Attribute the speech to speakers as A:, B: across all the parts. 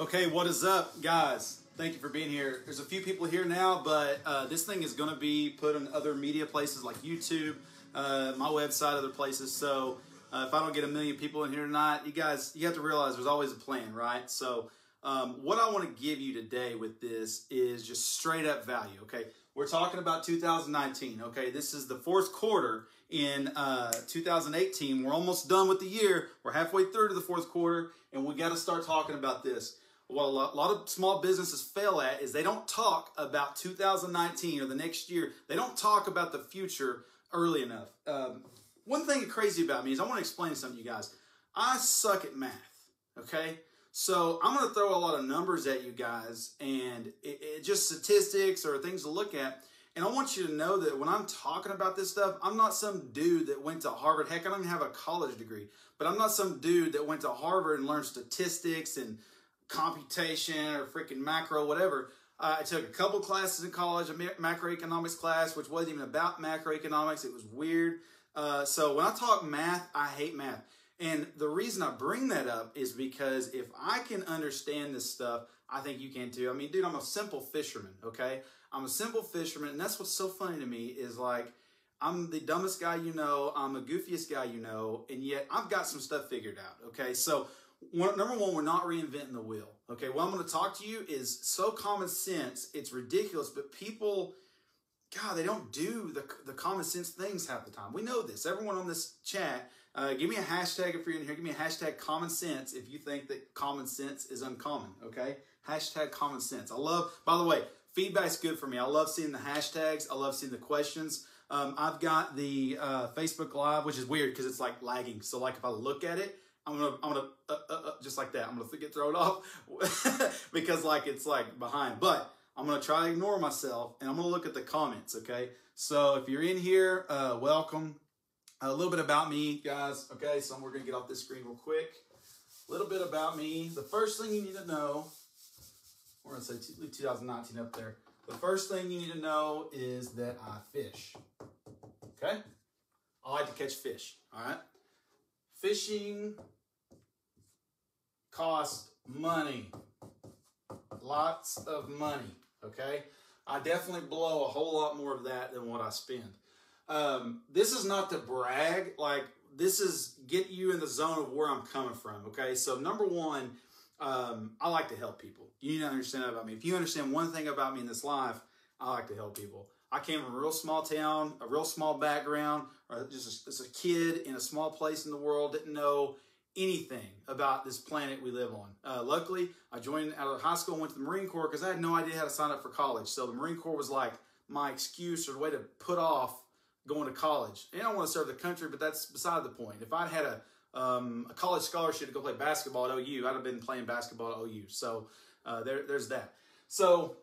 A: Okay, what is up, guys? Thank you for being here. There's a few people here now, but this thing is going to be put on other media places like YouTube, my website, other places. So if I don't get a million people in here tonight, you guys, you have to realize there's always a plan, right? So what I want to give you today with this is just straight up value, okay? We're talking about 2019, okay? This is the fourth quarter in 2018. We're almost done with the year. We're halfway through to the fourth quarter, and we got to start talking about this. What a lot of small businesses fail at is they don't talk about 2019 or the next year. They don't talk about the future early enough. One thing that's crazy about me is I want to explain something to you guys. I suck at math, okay? So I'm going to throw a lot of numbers at you guys and it just statistics or things to look at. And I want you to know that when I'm talking about this stuff, I'm not some dude that went to Harvard. Heck, I don't even have a college degree. But I'm not some dude that went to Harvard and learned statistics and computation or freaking macro, whatever. I took a couple classes in college, a macroeconomics class, which wasn't even about macroeconomics. It was weird. So when I talk math, I hate math. And the reason I bring that up is because if I can understand this stuff, I think you can too. I mean, dude, I'm a simple fisherman, okay? I'm a simple fisherman, and that's what's so funny to me is like, I'm the dumbest guy you know, I'm the goofiest guy you know, and yet I've got some stuff figured out, okay? So number one, we're not reinventing the wheel, okay? What I'm going to talk to you is so common sense, it's ridiculous, but people, God, they don't do the common sense things half the time. We know this. Everyone on this chat, give me a hashtag if you're in here. Give me a hashtag common sense if you think that common sense is uncommon, okay? Hashtag common sense. I love, by the way, feedback's good for me. I love seeing the hashtags. I love seeing the questions. I've got the Facebook Live, which is weird because it's like lagging. So like if I look at it, I'm gonna just like that. I'm gonna get thrown off because like it's like behind. But I'm gonna try to ignore myself and I'm gonna look at the comments. Okay, so if you're in here, welcome. A little bit about me, guys. Okay, so we're gonna get off this screen real quick. A little bit about me. The first thing you need to know, we're gonna say leave 2019 up there. The first thing you need to know is that I fish. Okay, I like to catch fish. All right. Fishing costs money, lots of money, okay? I definitely blow a whole lot more of that than what I spend. This is not to brag, like this is get you in the zone of where I'm coming from, okay? So number one, I like to help people. You need to understand that about me. If you understand one thing about me in this life, I like to help people. I came from a real small town, a real small background, or just as a kid in a small place in the world, didn't know anything about this planet we live on. Luckily, I joined out of high school and went to the Marine Corps because I had no idea how to sign up for college. So the Marine Corps was like my excuse or the way to put off going to college. And I don't want to serve the country, but that's beside the point. If I'd had a college scholarship to go play basketball at OU, I'd have been playing basketball at OU. So there's that. So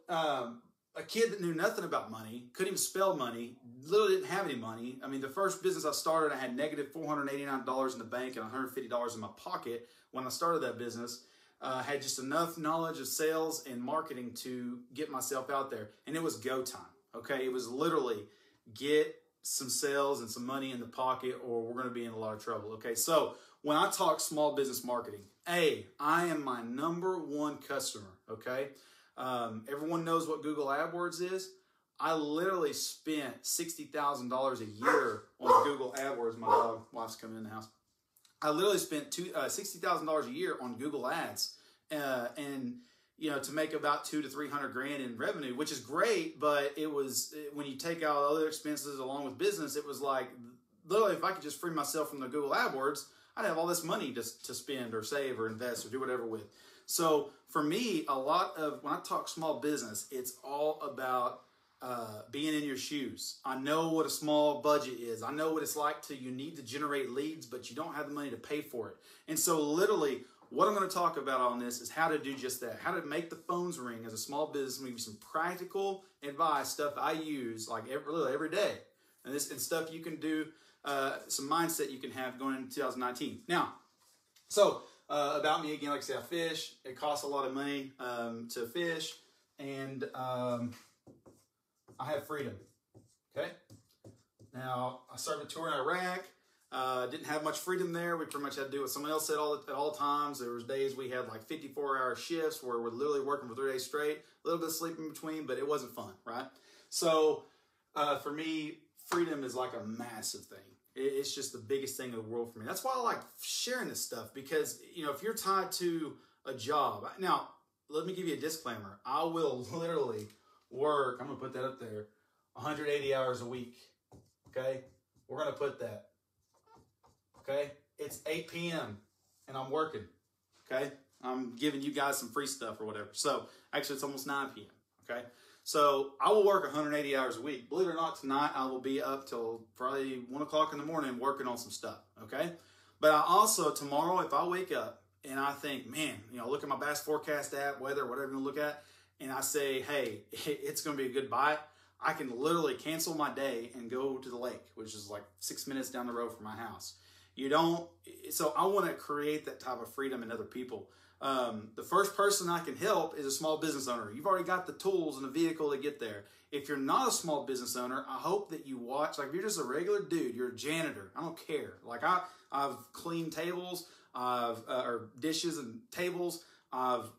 A: a kid that knew nothing about money, couldn't even spell money, literally didn't have any money. I mean, the first business I started, I had negative $489 in the bank and $150 in my pocket when I started that business. Had just enough knowledge of sales and marketing to get myself out there. And it was go time, okay? It was literally get some sales and some money in the pocket or we're going to be in a lot of trouble, okay? So when I talk small business marketing, I am my number one customer, okay? Everyone knows what Google AdWords is. I literally spent $60,000 a year on Google AdWords. My wife's coming in the house. I literally spent $60,000 a year on Google Ads, and you know, to make about $200 to $300 grand in revenue, which is great. But it was when you take out other expenses along with business, it was like literally if I could just free myself from the Google AdWords, I'd have all this money to spend or save or invest or do whatever with. So for me, a lot of, when I talk small business, it's all about being in your shoes. I know what a small budget is. I know what it's like you need to generate leads, but you don't have the money to pay for it. And so literally what I'm going to talk about on this is how to do just that, how to make the phones ring as a small business. I'm going to give you some practical advice, stuff I use like every day. And stuff you can do, some mindset you can have going into 2019. Now, so about me again, like I said, I fish. It costs a lot of money to fish, and I have freedom. Okay. Now I served a tour in Iraq. Didn't have much freedom there. We pretty much had to do what someone else said at all times. There was days we had like 54-hour shifts where we're literally working for 3 days straight, a little bit of sleep in between, but it wasn't fun, right? So for me, freedom is like a massive thing. It's just the biggest thing in the world for me. That's why I like sharing this stuff, because, you know, if you're tied to a job, now, let me give you a disclaimer. I will literally work, I'm going to put that up there, 180 hours a week, okay? We're going to put that, okay? It's 8 p.m. and I'm working, okay? I'm giving you guys some free stuff or whatever. So, actually, it's almost 9 p.m., okay? So I will work 180 hours a week. Believe it or not, tonight I will be up till probably 1 o'clock in the morning working on some stuff, okay? But I also, tomorrow, if I wake up and I think, man, you know, look at my Bass Forecast app, weather, whatever you look at, and I say, hey, it's going to be a good bite, I can literally cancel my day and go to the lake, which is like 6 minutes down the road from my house. So I want to create that type of freedom in other people. The first person I can help is a small business owner. You've already got the tools and the vehicle to get there. If you're not a small business owner, I hope that you watch. Like, if you're just a regular dude, you're a janitor, I don't care. Like, I've cleaned tables, or dishes and tables. I've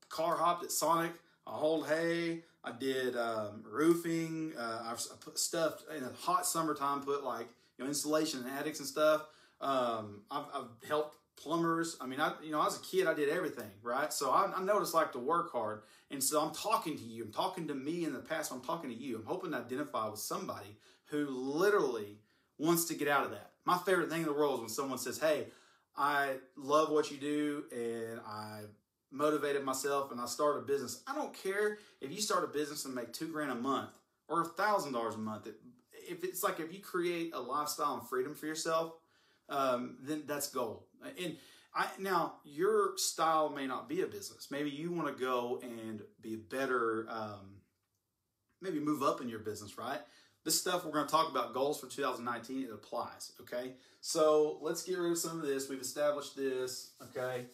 A: car hopped at Sonic. I hauled hay. I did roofing. I've put stuff in the hot summertime. Put like, you know, insulation in attics and stuff. I've helped plumbers. I mean, as a kid, I did everything, right? So I know what it's like to work hard. And so I'm talking to you. I'm talking to me in the past. I'm talking to you. I'm hoping to identify with somebody who literally wants to get out of that. My favorite thing in the world is when someone says, hey, I love what you do and I motivated myself and I started a business. I don't care if you start a business and make $2,000 a month or $1,000 a month. If you create a lifestyle and freedom for yourself, then that's gold. And now your style may not be a business. Maybe you want to go and be better, maybe move up in your business, right? This stuff we're going to talk about goals for 2019. It applies. Okay. So let's get rid of some of this. We've established this. Okay.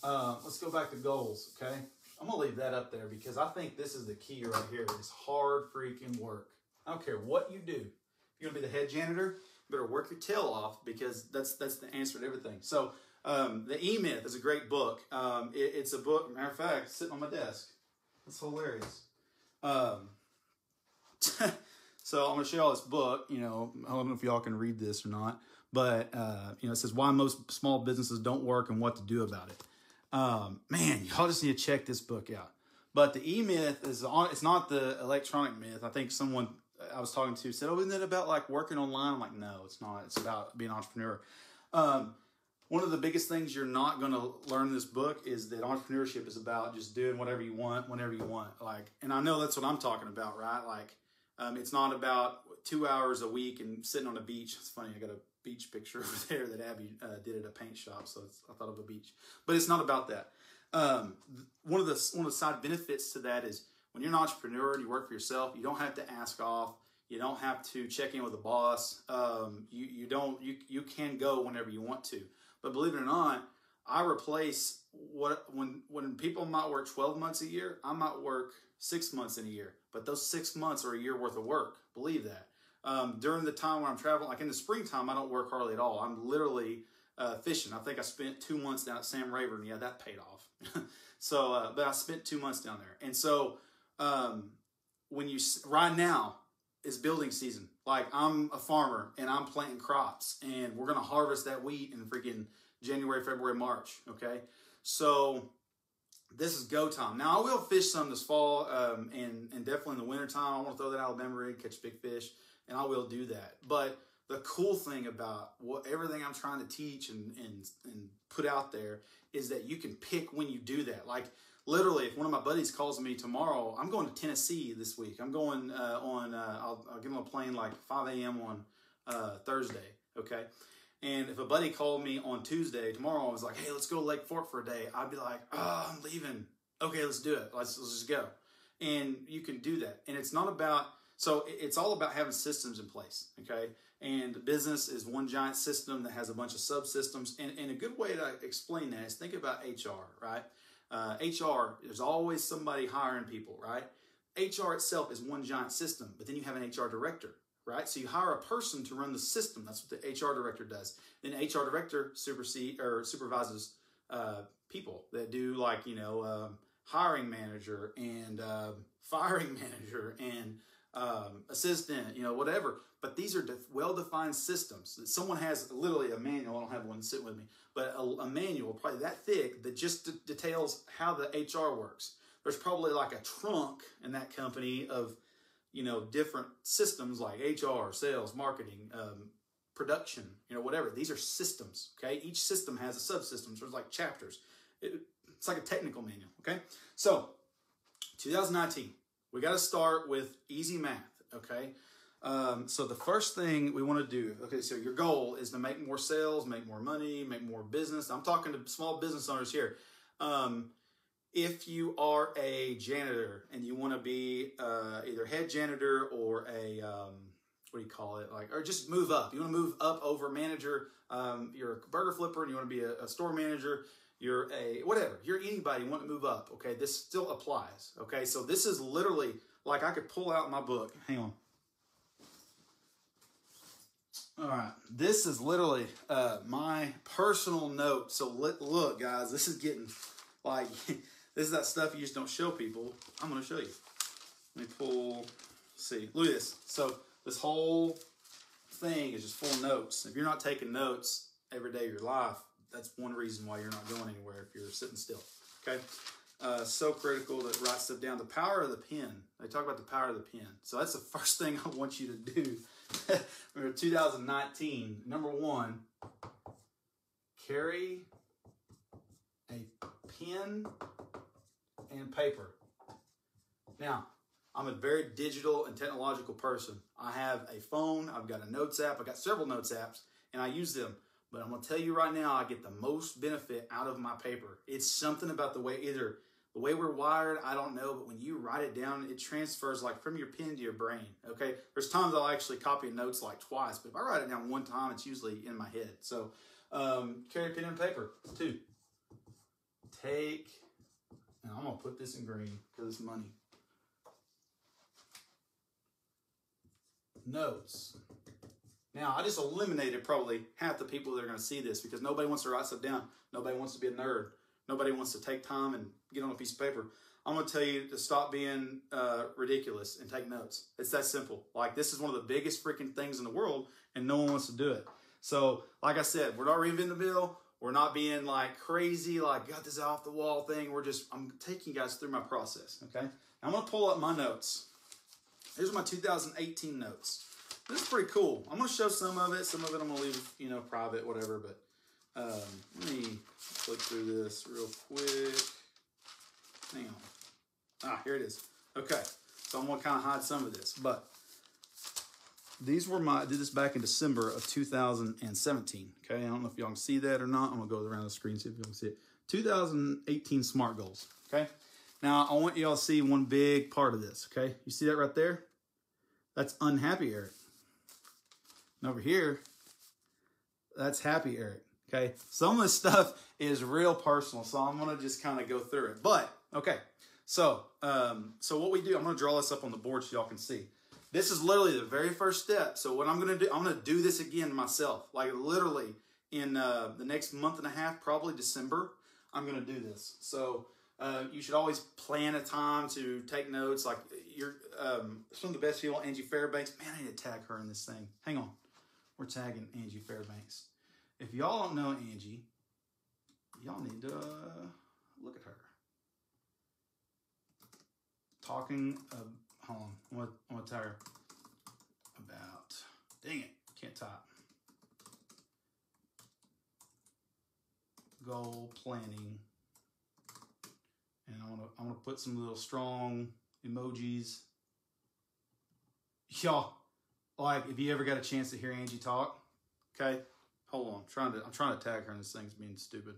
A: Let's go back to goals. Okay. I'm going to leave that up there because I think this is the key right here. It's hard freaking work. I don't care what you do. If you're going to be the head janitor, you better work your tail off because that's the answer to everything. So the E-Myth is a great book. It's a book, matter of fact, sitting on my desk. It's hilarious. So I'm going to show y'all this book. You know, I don't know if y'all can read this or not, but it says why most small businesses don't work and what to do about it. Man, y'all just need to check this book out. But the E-Myth it's not the electronic myth. I think someone I was talking to said, oh, isn't it about like working online? I'm like, no, it's not. It's about being an entrepreneur. One of the biggest things you're not going to learn in this book is that entrepreneurship is about just doing whatever you want, whenever you want. Like, and I know that's what I'm talking about, right? Like, it's not about 2 hours a week and sitting on a beach. It's funny. I got a beach picture over there that Abby did at a paint shop. So I thought of a beach, but it's not about that. One of the side benefits to that is when you're an entrepreneur and you work for yourself, you don't have to ask off. You don't have to check in with the boss. You can go whenever you want to. But believe it or not, I replace when people might work 12 months a year, I might work 6 months in a year. But those 6 months are a year worth of work. Believe that. During the time when I'm traveling, like in the springtime, I don't work hardly at all. I'm literally fishing. I think I spent 2 months down at Sam Rayburn. Yeah, that paid off. But I spent 2 months down there. And so right now is building season. Like, I'm a farmer and I'm planting crops and we're going to harvest that wheat in freaking January, February, March. Okay. So this is go time. Now I will fish some this fall, and definitely in the winter time. I want to throw that Alabama rig, catch big fish, and I will do that. But the cool thing about everything I'm trying to teach and put out there is that you can pick when you do that. Like, literally, if one of my buddies calls me tomorrow, I'm going to Tennessee this week. I'm going I'll get on a plane like 5 a.m. on Thursday, okay? And if a buddy called me on Tuesday, tomorrow, I was like, hey, let's go to Lake Fork for a day. I'd be like, oh, I'm leaving. Okay, let's do it. Let's just go. And you can do that. And it's not about, so it's all about having systems in place, okay? And business is one giant system that has a bunch of subsystems. And a good way to explain that is think about HR, right? HR, there's always somebody hiring people, right? HR itself is one giant system, but then you have an HR director, right? So you hire a person to run the system. That's what the HR director does. Then HR director supervises people that do like, hiring manager and firing manager and assistant, whatever. But these are well-defined systems that someone has literally a manual. I don't have one sitting with me, but a manual probably that thick that just details how the HR works. There's probably like a trunk in that company of, different systems like HR, sales, marketing, production, whatever. These are systems, okay? Each system has a subsystem. So there's like chapters. It's like a technical manual, okay? So 2019, we got to start with easy math, okay? So the first thing we want to do, okay, so your goal is to make more sales, make more money, make more business. I'm talking to small business owners here. If you are a janitor and you want to be either head janitor or a, what do you call it? Or just move up. You want to move up over manager. You're a burger flipper and you want to be a store manager. You're whatever. You're anybody, you want to move up. Okay, this still applies. Okay, so this is literally like I could pull out my book. Hang on. All right, this is literally my personal note. So look, guys, this is getting like, this is that stuff you just don't show people. I'm going to show you. Let me pull, see, look at this. So this whole thing is just full of notes. If you're not taking notes every day of your life, that's one reason why you're not going anywhere if you're sitting still, okay? So critical to write stuff down. The power of the pen. They talk about the power of the pen. So that's the first thing I want you to do. Remember 2019, number one, carry a pen and paper. Now, I'm a very digital and technological person. I have a phone, I've got a notes app, I've got several notes apps, and I use them. But I'm going to tell you right now, I get the most benefit out of my paper. It's something about the way, either the way we're wired, I don't know, but when you write it down, it transfers like from your pen to your brain, okay? There's times I'll actually copy notes like twice, but if I write it down one time, it's usually in my head. So carry pen and paper. 2, take, and I'm going to put this in green because it's money. Notes. Now, I just eliminated probably half the people that are going to see this because nobody wants to write stuff down. Nobody wants to be a nerd. Nobody wants to take time and get on a piece of paper. I'm going to tell you to stop being ridiculous and take notes. It's that simple. Like, this is one of the biggest freaking things in the world, and no one wants to do it. So, like I said, we're not reinventing the wheel. We're not being, like, crazy, like, got this off-the-wall thing. I'm taking you guys through my process, okay? Now, I'm going to pull up my notes. Here's my 2018 notes. This is pretty cool. I'm going to show some of it. Some of it I'm going to leave, private, whatever. But let me click through this real quick. Hang on. Here it is. Okay. So I'm going to kind of hide some of this. But these were I did this back in December of 2017. Okay. I don't know if y'all can see that or not. I'm going to go around the screen, see if y'all can see it. 2018 SMART goals. Okay. Now, I want y'all to see one big part of this. Okay. You see that right there? That's unhappy Eric. And over here, that's happy Eric, okay? Some of this stuff is real personal, so I'm going to just kind of go through it. But, okay, so what we do, I'm going to draw this up on the board so y'all can see. This is literally the very first step. So what I'm going to do, I'm going to do this again myself. Like literally in the next month and a half, probably December, I'm going to do this. So you should always plan a time to take notes. Like some of the best people, Angie Fairbanks. Man, I need to tag her in this thing. Hang on. We're tagging Angie Fairbanks. If y'all don't know Angie, y'all need to look at her. Talking, hold on, I want to tell her about, dang it, can't type. Goal planning. And I want to put some little strong emojis. Y'all, like, if you ever got a chance to hear Angie talk, okay, hold on. I'm trying to tag her, and this thing's being stupid.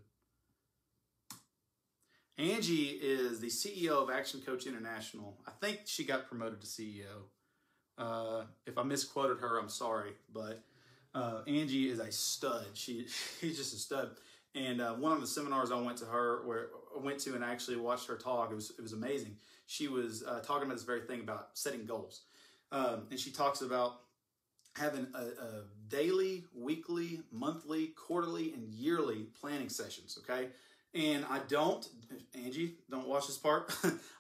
A: Angie is the CEO of Action Coach International. I think she got promoted to CEO. If I misquoted her, I'm sorry, but Angie is a stud. She's just a stud. And one of the seminars I went to and actually watched her talk, it was amazing. She was talking about this very thing about setting goals. And she talks about having a daily, weekly, monthly, quarterly, and yearly planning sessions, okay? And I don't, Angie, don't watch this part.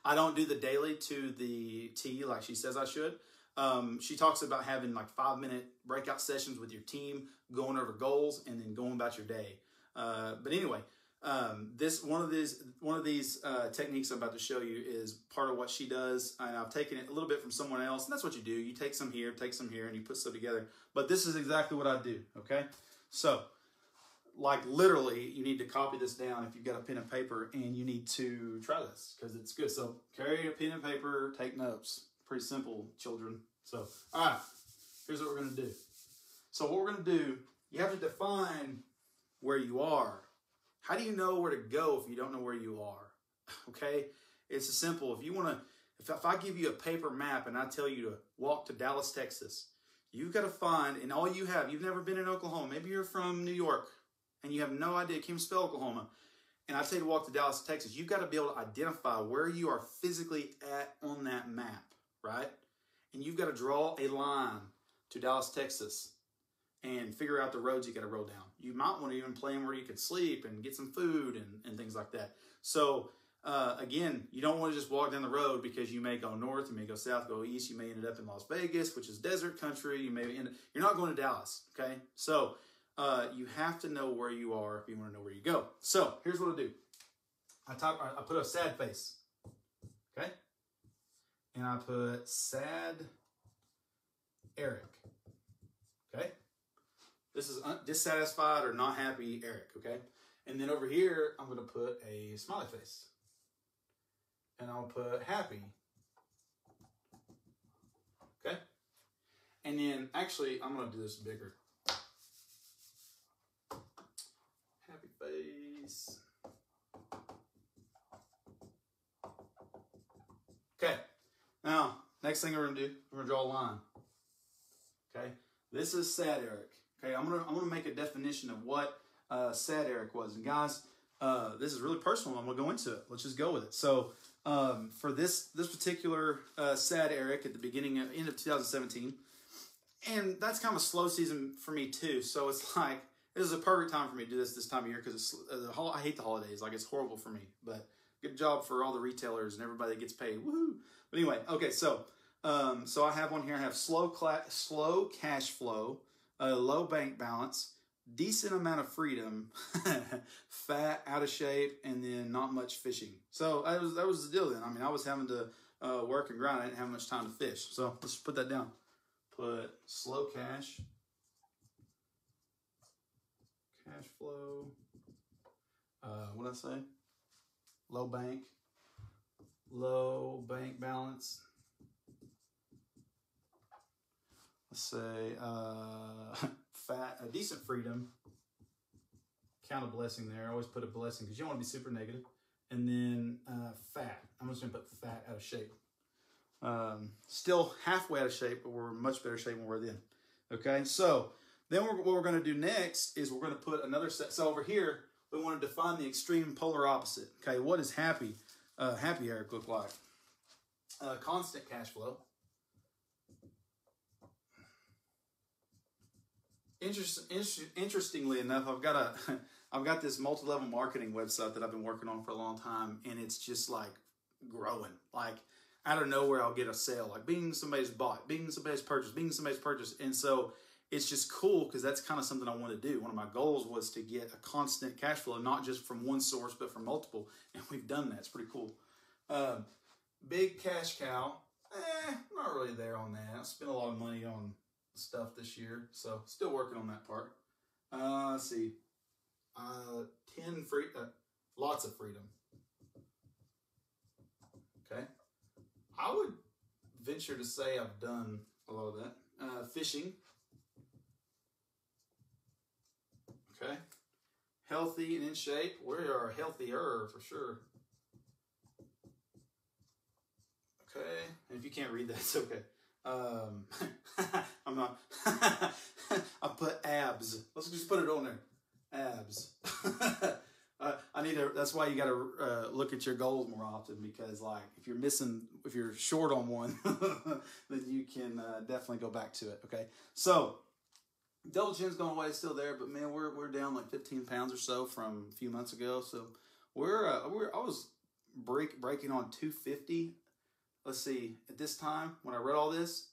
A: I don't do the daily to the T like she says I should. She talks about having like 5-minute breakout sessions with your team, going over goals, and then going about your day. But anyway, this one of these techniques I'm about to show you is part of what she does, and I've taken it a little bit from someone else. And that's what you do. You take some here, and you put stuff together. But this is exactly what I do. Okay, so like literally, you need to copy this down if you've got a pen and paper, and you need to try this because it's good. So carry a pen and paper, take notes. Pretty simple, children. So, all right, here's what we're going to do. So what we're going to do, you have to define where you are. How do you know where to go if you don't know where you are? Okay, it's simple. If you want to, if I give you a paper map and I tell you to walk to Dallas, Texas, you've got to find, and all you have, you've never been in Oklahoma. Maybe you're from New York and you have no idea, can't spell Oklahoma. And I tell you to walk to Dallas, Texas. You've got to be able to identify where you are physically at on that map, right? And you've got to draw a line to Dallas, Texas, and figure out the roads you got to roll down. You might want to even plan where you could sleep and get some food and things like that. So again, you don't want to just walk down the road because you may go north, you may go south, go east. You may end up in Las Vegas, which is desert country. You may you're not going to Dallas. Okay, so you have to know where you are if you want to know where you go. So here's what I do. I put a sad face. Okay, and I put sad Eric. Okay. This is dissatisfied or not happy Eric, okay? And then over here, I'm going to put a smiley face. And I'll put happy. Okay? And then, actually, I'm going to do this bigger. Happy face. Okay. Now, next thing we're going to do, we're going to draw a line. Okay? This is sad Eric. Okay, I'm gonna make a definition of what sad Eric was, and guys, this is really personal. I'm gonna go into it. Let's just go with it. So, for this particular sad Eric at the end of 2017, and that's kind of a slow season for me too. So it's like this is a perfect time for me to do this time of year because I hate the holidays. Like it's horrible for me. But good job for all the retailers and everybody that gets paid. Woohoo! But anyway, okay, so I have one here. I have slow cash flow. Low bank balance, decent amount of freedom, fat, out of shape, and then not much fishing. So that was the deal then. I mean, I was having to work and grind. I didn't have much time to fish. So let's put that down. Put slow cash flow. What did I say? Low bank balance. Let's say decent freedom. Count a blessing there. I always put a blessing because you don't want to be super negative. And then fat. I'm just going to put fat, out of shape. Still halfway out of shape, but we're in much better shape than we were then. Okay, so then what we're going to do next is we're going to put another set. So over here, we want to define the extreme polar opposite. Okay, what does happy Eric look like? Constant cash flow. Interestingly enough, I've got this multi-level marketing website that I've been working on for a long time, and it's just like growing. Like out of nowhere, I'll get a sale, like being somebody's bought, being somebody's purchased, and so it's just cool because that's kind of something I want to do. One of my goals was to get a constant cash flow, not just from one source but from multiple, and we've done that. It's pretty cool. Big cash cow, not really there on that. I spent a lot of money on stuff this year, so still working on that part. Let's see, lots of freedom. Okay, I would venture to say I've done a lot of that. Fishing. Okay, healthy and in shape. We are healthier for sure. Okay, and if you can't read that, it's okay. I'm not. I put abs. Let's just put it on there. Abs. I need to. That's why you got to look at your goals more often, because like if you're short on one, then you can definitely go back to it. Okay, so double chin's going away, still there, but man, we're down like 15 pounds or so from a few months ago. So I was breaking on 250. Let's see, at this time when I read all this,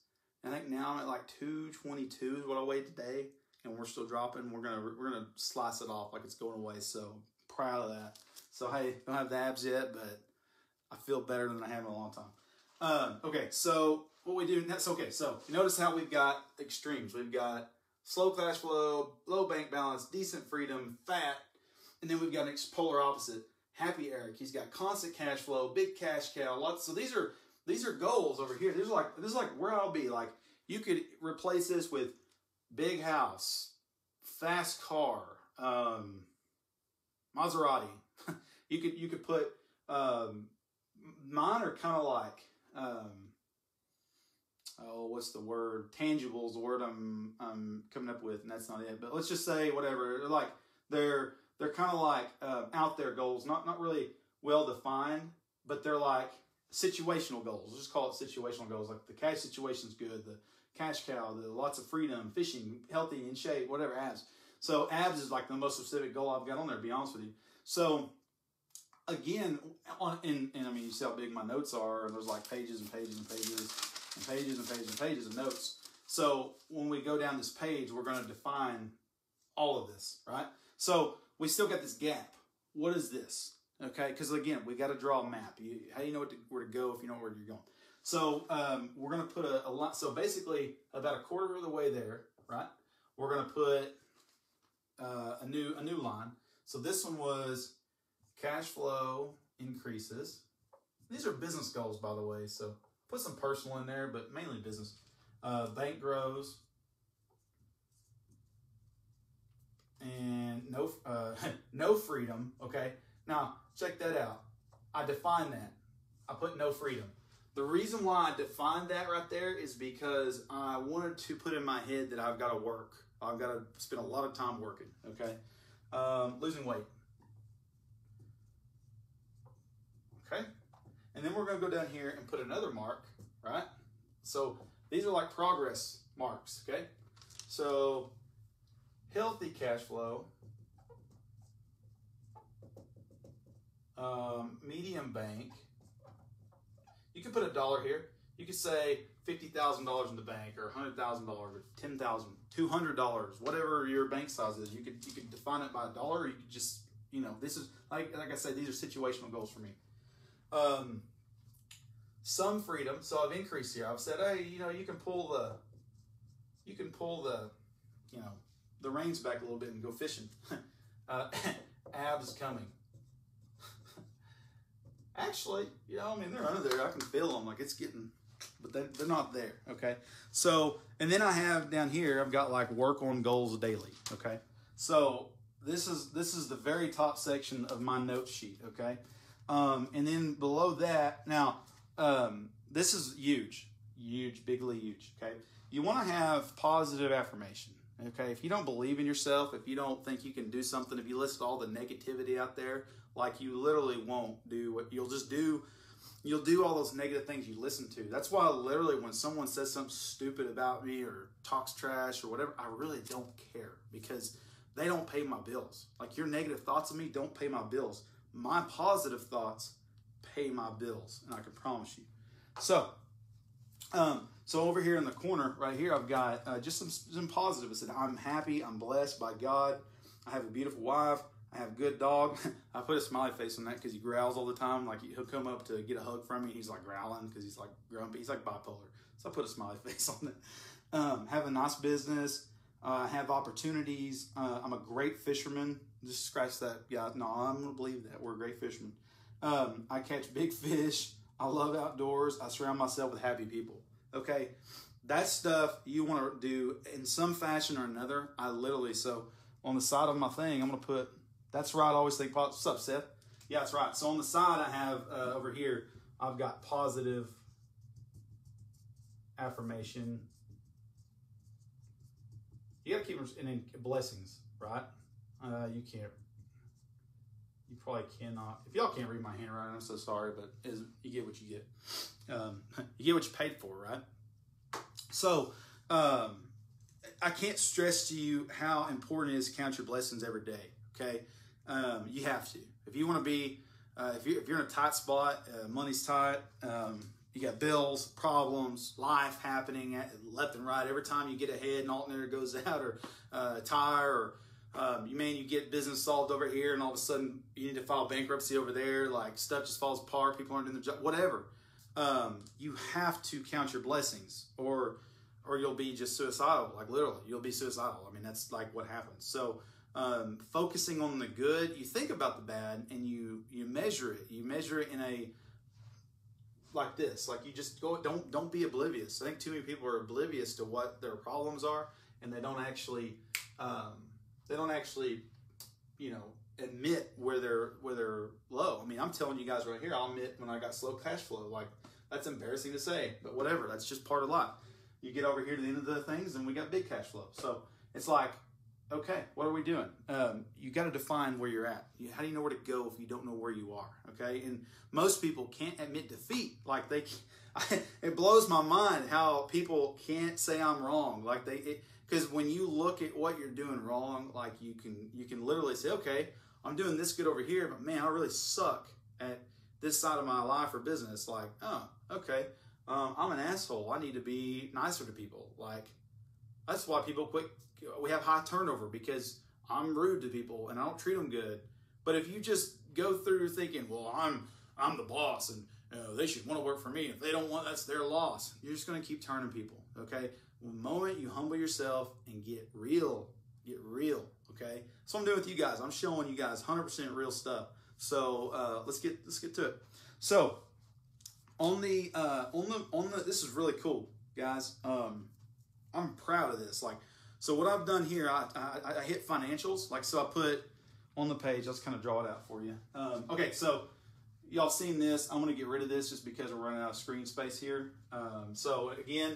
A: I think now I'm at like 222 is what I weighed today, and we're still dropping. We're gonna slice it off like it's going away. So proud of that. So hey, don't have the abs yet, but I feel better than I have in a long time. Okay, so what we do that's okay. So you notice how we've got extremes. We've got slow cash flow, low bank balance, decent freedom, fat, and then we've got an polar opposite. Happy Eric. He's got constant cash flow, big cash cow, lots. So these are goals over here. This is like where I'll be. Like you could replace this with big house, fast car, Maserati. you could put mine are kind of like what's the word? Tangible is the word I'm coming up with, and that's not it. But let's just say whatever. They're kind of like out there goals, not really well defined, but they're like situational goals. Let's just call it situational goals. Like the cash situation's good, the cash cow, the lots of freedom, fishing, healthy, in shape, whatever, abs. So abs is like the most specific goal I've got on there, to be honest with you. So again, and I mean, you see how big my notes are, and there's like pages and pages and pages and pages and pages and pages of notes. So when we go down this page, we're going to define all of this, right? So we still got this gap. What is this? Okay, because again, we got to draw a map. How do you know where to go if you know where you're going? So we're going to put a lot. So basically, about a quarter of the way there, right? We're going to put a new line. So this one was cash flow increases. These are business goals, by the way. So put some personal in there, but mainly business. Bank grows. And no freedom. Okay. Now check that out. I define that. I put no freedom. The reason why I defined that right there is because I wanted to put in my head that I've got to work. I've got to spend a lot of time working. Okay. Losing weight. Okay. And then we're going to go down here and put another mark, right? So these are like progress marks. Okay. So healthy cash flow, medium bank. You can put $1 here. You could say $50,000 in the bank, or $100,000, or $10,000, $200, whatever your bank size is. You could define it by $1, or you could just, this is like I said, these are situational goals for me. Some freedom. So I've increased here. I've said, hey, you can pull the the reins back a little bit and go fishing. Abs coming. Actually, they're under there. I can feel them, like it's getting, but they're not there. Okay. So, and then I have down here, I've got like work on goals daily. Okay. So this is the very top section of my note sheet. Okay. And then below that, now, this is huge, bigly huge. Okay. You want to have positive affirmation. Okay, if you don't believe in yourself, if you don't think you can do something, if you list all the negativity out there, like you literally won't do what you'll do all those negative things you listen to. That's why literally when someone says something stupid about me or talks trash or whatever, I really don't care, because they don't pay my bills. Like your negative thoughts of me don't pay my bills. My positive thoughts pay my bills, and I can promise you. So over here in the corner right here, I've got just some positive. I said, I'm happy, I'm blessed by God. I have a beautiful wife. I have a good dog. I put a smiley face on that because he growls all the time. Like he'll come up to get a hug from me. He's like growling because he's like grumpy. He's like bipolar. So I put a smiley face on it. Have a nice business. Have opportunities. I'm a great fisherman. Just scratch that. Yeah, no, I'm going to believe that. We're great fishermen. I catch big fish. I love outdoors. I surround myself with happy people. Okay, that stuff you want to do in some fashion or another. So on the side of my thing, I'm going to put, that's right, I always think, what's up, Seth? Yeah, that's right. So on the side I have, over here, I've got positive affirmation. You got to keep them in blessings, right? You you probably cannot. If y'all can't read my handwriting, I'm so sorry, but you get what you get. You get what you paid for, right? So I can't stress to you how important it is to count your blessings every day. Okay, you have to. If you want to be, if you're in a tight spot, money's tight. You got bills, problems, life happening left and right. Every time you get a head, an alternator goes out, or a tire, or you get business solved over here, and all of a sudden you need to file bankruptcy over there. Like stuff just falls apart. People aren't doing their job. Whatever. You have to count your blessings, or you'll be just suicidal. Like literally, you'll be suicidal. I mean, that's like what happens. So focusing on the good, you think about the bad, and you measure it. You measure it in a like this, like you just go, don't be oblivious. I think too many people are oblivious to what their problems are, and they don't actually admit where they're low. I mean, I'm telling you guys right here, I'll admit when I got slow cash flow. Like that's embarrassing to say, but whatever. That's just part of life. You get over here to the end of the things, and we got big cash flow. So it's like, okay, what are we doing? You got to define where you're at. How do you know where to go if you don't know where you are? Okay, and most people can't admit defeat. Like it blows my mind how people can't say I'm wrong. Like because when you look at what you're doing wrong, like you can literally say, okay, I'm doing this good over here, but man, I really suck at this side of my life or business. Like, oh, okay, I'm an asshole. I need to be nicer to people. Like that's why people quit. We have high turnover because I'm rude to people and I don't treat them good. But if you just go through thinking, well, I'm the boss and they should want to work for me. If they don't want, that's their loss. You're just going to keep turning people. Okay. The moment you humble yourself and get real. Okay. That's what I'm doing with you guys. I'm showing you guys 100% real stuff. So let's get to it. So on the this is really cool, guys. I'm proud of this. Like. So what I've done here, I hit financials. Like, so I put on the page, let's kind of draw it out for you. Okay, so y'all seen this. I'm going to get rid of this just because we're running out of screen space here. So again,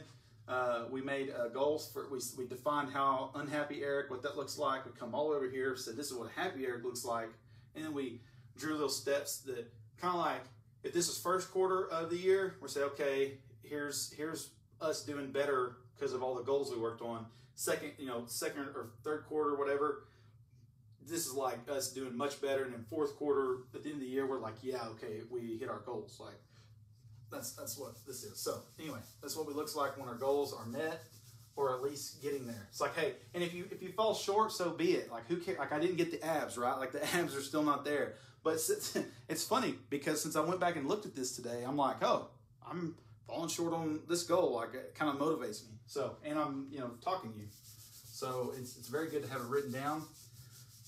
A: we made goals. We defined how unhappy Eric, what that looks like. We come all over here, said this is what a happy Eric looks like. And then we drew little steps that kind of like, if this is first quarter of the year, we're saying, okay, here's us doing better because of all the goals we worked on. Second or third quarter, whatever, this is like us doing much better. And then fourth quarter, at the end of the year, we're like, yeah, okay, we hit our goals. Like that's what this is. So anyway, that's what it looks like when our goals are met, or at least getting there. It's like, hey, and if you fall short, so be it. Like who cares? Like I didn't get the abs, right? Like the abs are still not there. But it's funny because since I went back and looked at this today, I'm like, oh, I'm falling short on this goal. Like it kind of motivates me. So, and I'm, talking to you. So it's very good to have it written down.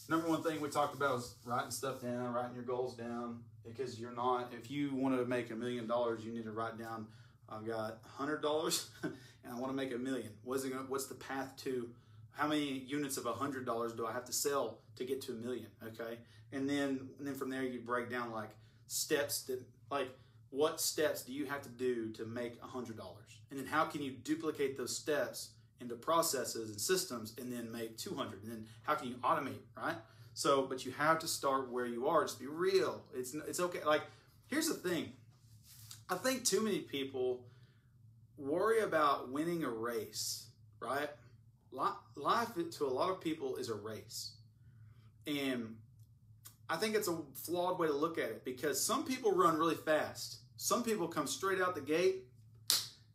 A: Number one thing we talked about was writing stuff down, writing your goals down, because if you want to make $1 million, you need to write down, I've got $100 and I want to make $1 million. What's the path to, how many units of $100 do I have to sell to get to $1 million? Okay. And then from there you break down like steps what steps do you have to do to make $100? And then how can you duplicate those steps into processes and systems and then make 200? And then how can you automate, right? So, but you have to start where you are. Just be real. It's okay. Like, here's the thing. I think too many people worry about winning a race, right? Life to a lot of people is a race. And I think it's a flawed way to look at it because some people run really fast. Some people come straight out the gate